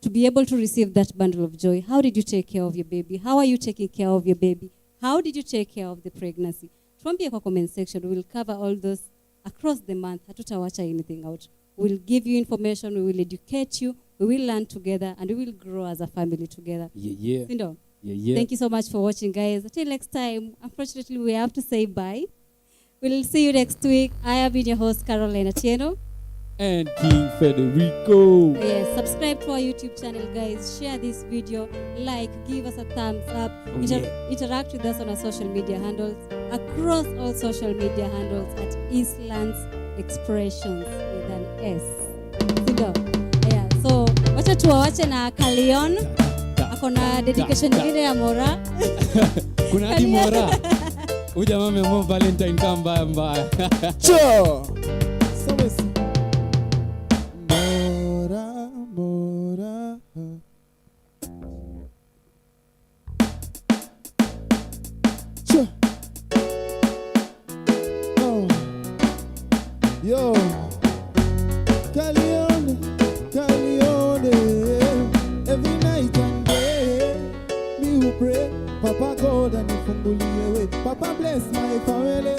to be able to receive that bundle of joy. How did you take care of your baby? How are you taking care of your baby? How did you take care of the pregnancy? Tuambie kwa comment section. We'll cover all those across the month. Hatutawacha anything out. We'll give you information. We will educate you. We will learn together, and we will grow as a family together. Yeah. Sindo? Yeah. Thank you so much for watching, guys. Until next time, unfortunately, we have to say bye. We'll see you next week. I have been your host, Carleone Atieno. And King Federico. Yes, subscribe to our YouTube channel, guys. Share this video, give us a thumbs up. Interact with us on our social media handles, across all social media handles at Islands Expressions with an S. Sindo? Yeah, so wacha tuwawache na Carleone. Akona dedication nyingine ya Mora. Kuna hadi Mora. Uja mame mo Valentine kamba mbaya. Cho. So listen. Mora. Cho. Oh. Yo. Kalyan. Every night and day, me will pray. Papa God and nifungulie way. Papa bless my family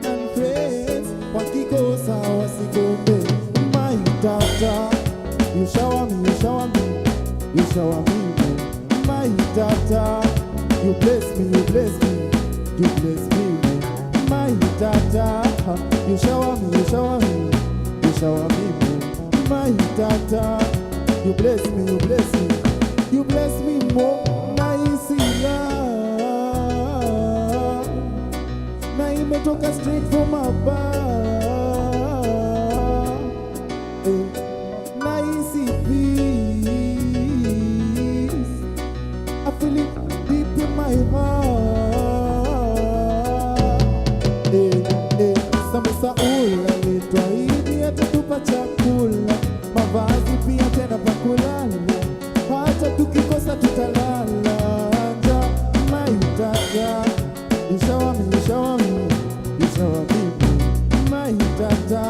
and friends. Wakikosa wasikombe. My daughter, you shower me. My daughter, you bless me. My daughter, you shower me. My daughter, you bless me more. Nice love. Na imetoka straight from above. Nice peace. I feel it deep in my heart. Samisa ula litwaidi atatupa chakula, mavazi pia tena pa kulala, hata tukikosa tutalala. My dada, you shower me. My dada,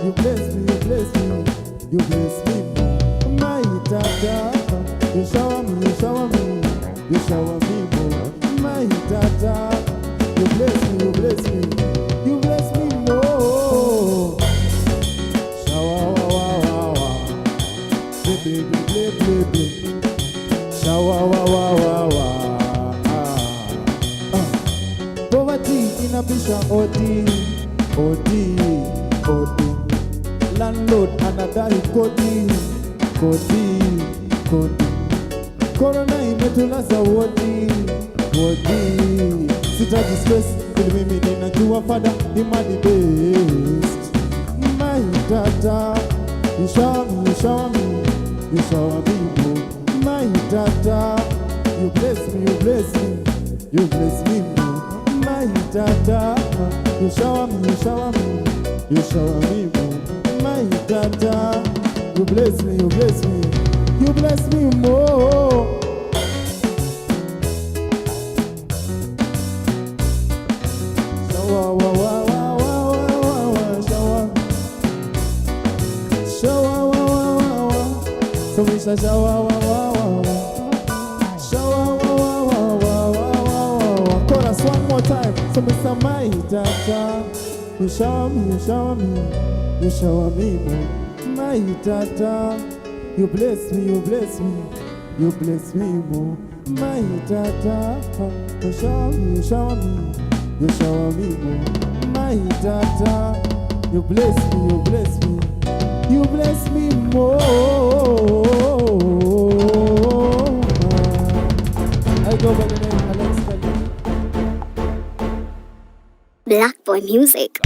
you bless me. My dada, you shower me. My dada, you bless me. You bless me more. Shower, baby. Shower. Poverty inabisha odi. Landlord anadai kodi. Corona imetulaza wodi. Sitaji stress, ili mimi ninajua father ni the best. My dada, You shower me, you shower me, you shower me more. My dada, you bless me, you bless me, you bless me more. My dada, you shower me, you shower me, you shower me more. My dada, you bless me, you bless me, you bless me more. Shower, wow, wow, wow, wow, wow, wow, shower. Shower, wow, wow, wow, wow. So we shall shower, wow, wow, wow. Shower, wow, wow, wow, wow, wow, wow. Chorus one more time. So Mr. My Dada, you shower me, you shower me, you shower me more. My Dada, you bless me, you bless me, you bless me more. My Dada, you shower me, you shower me, you shower me more. My Dada, you bless me, you bless me, you bless me more. I go by the name Alex Kalyan. Black Boy Music.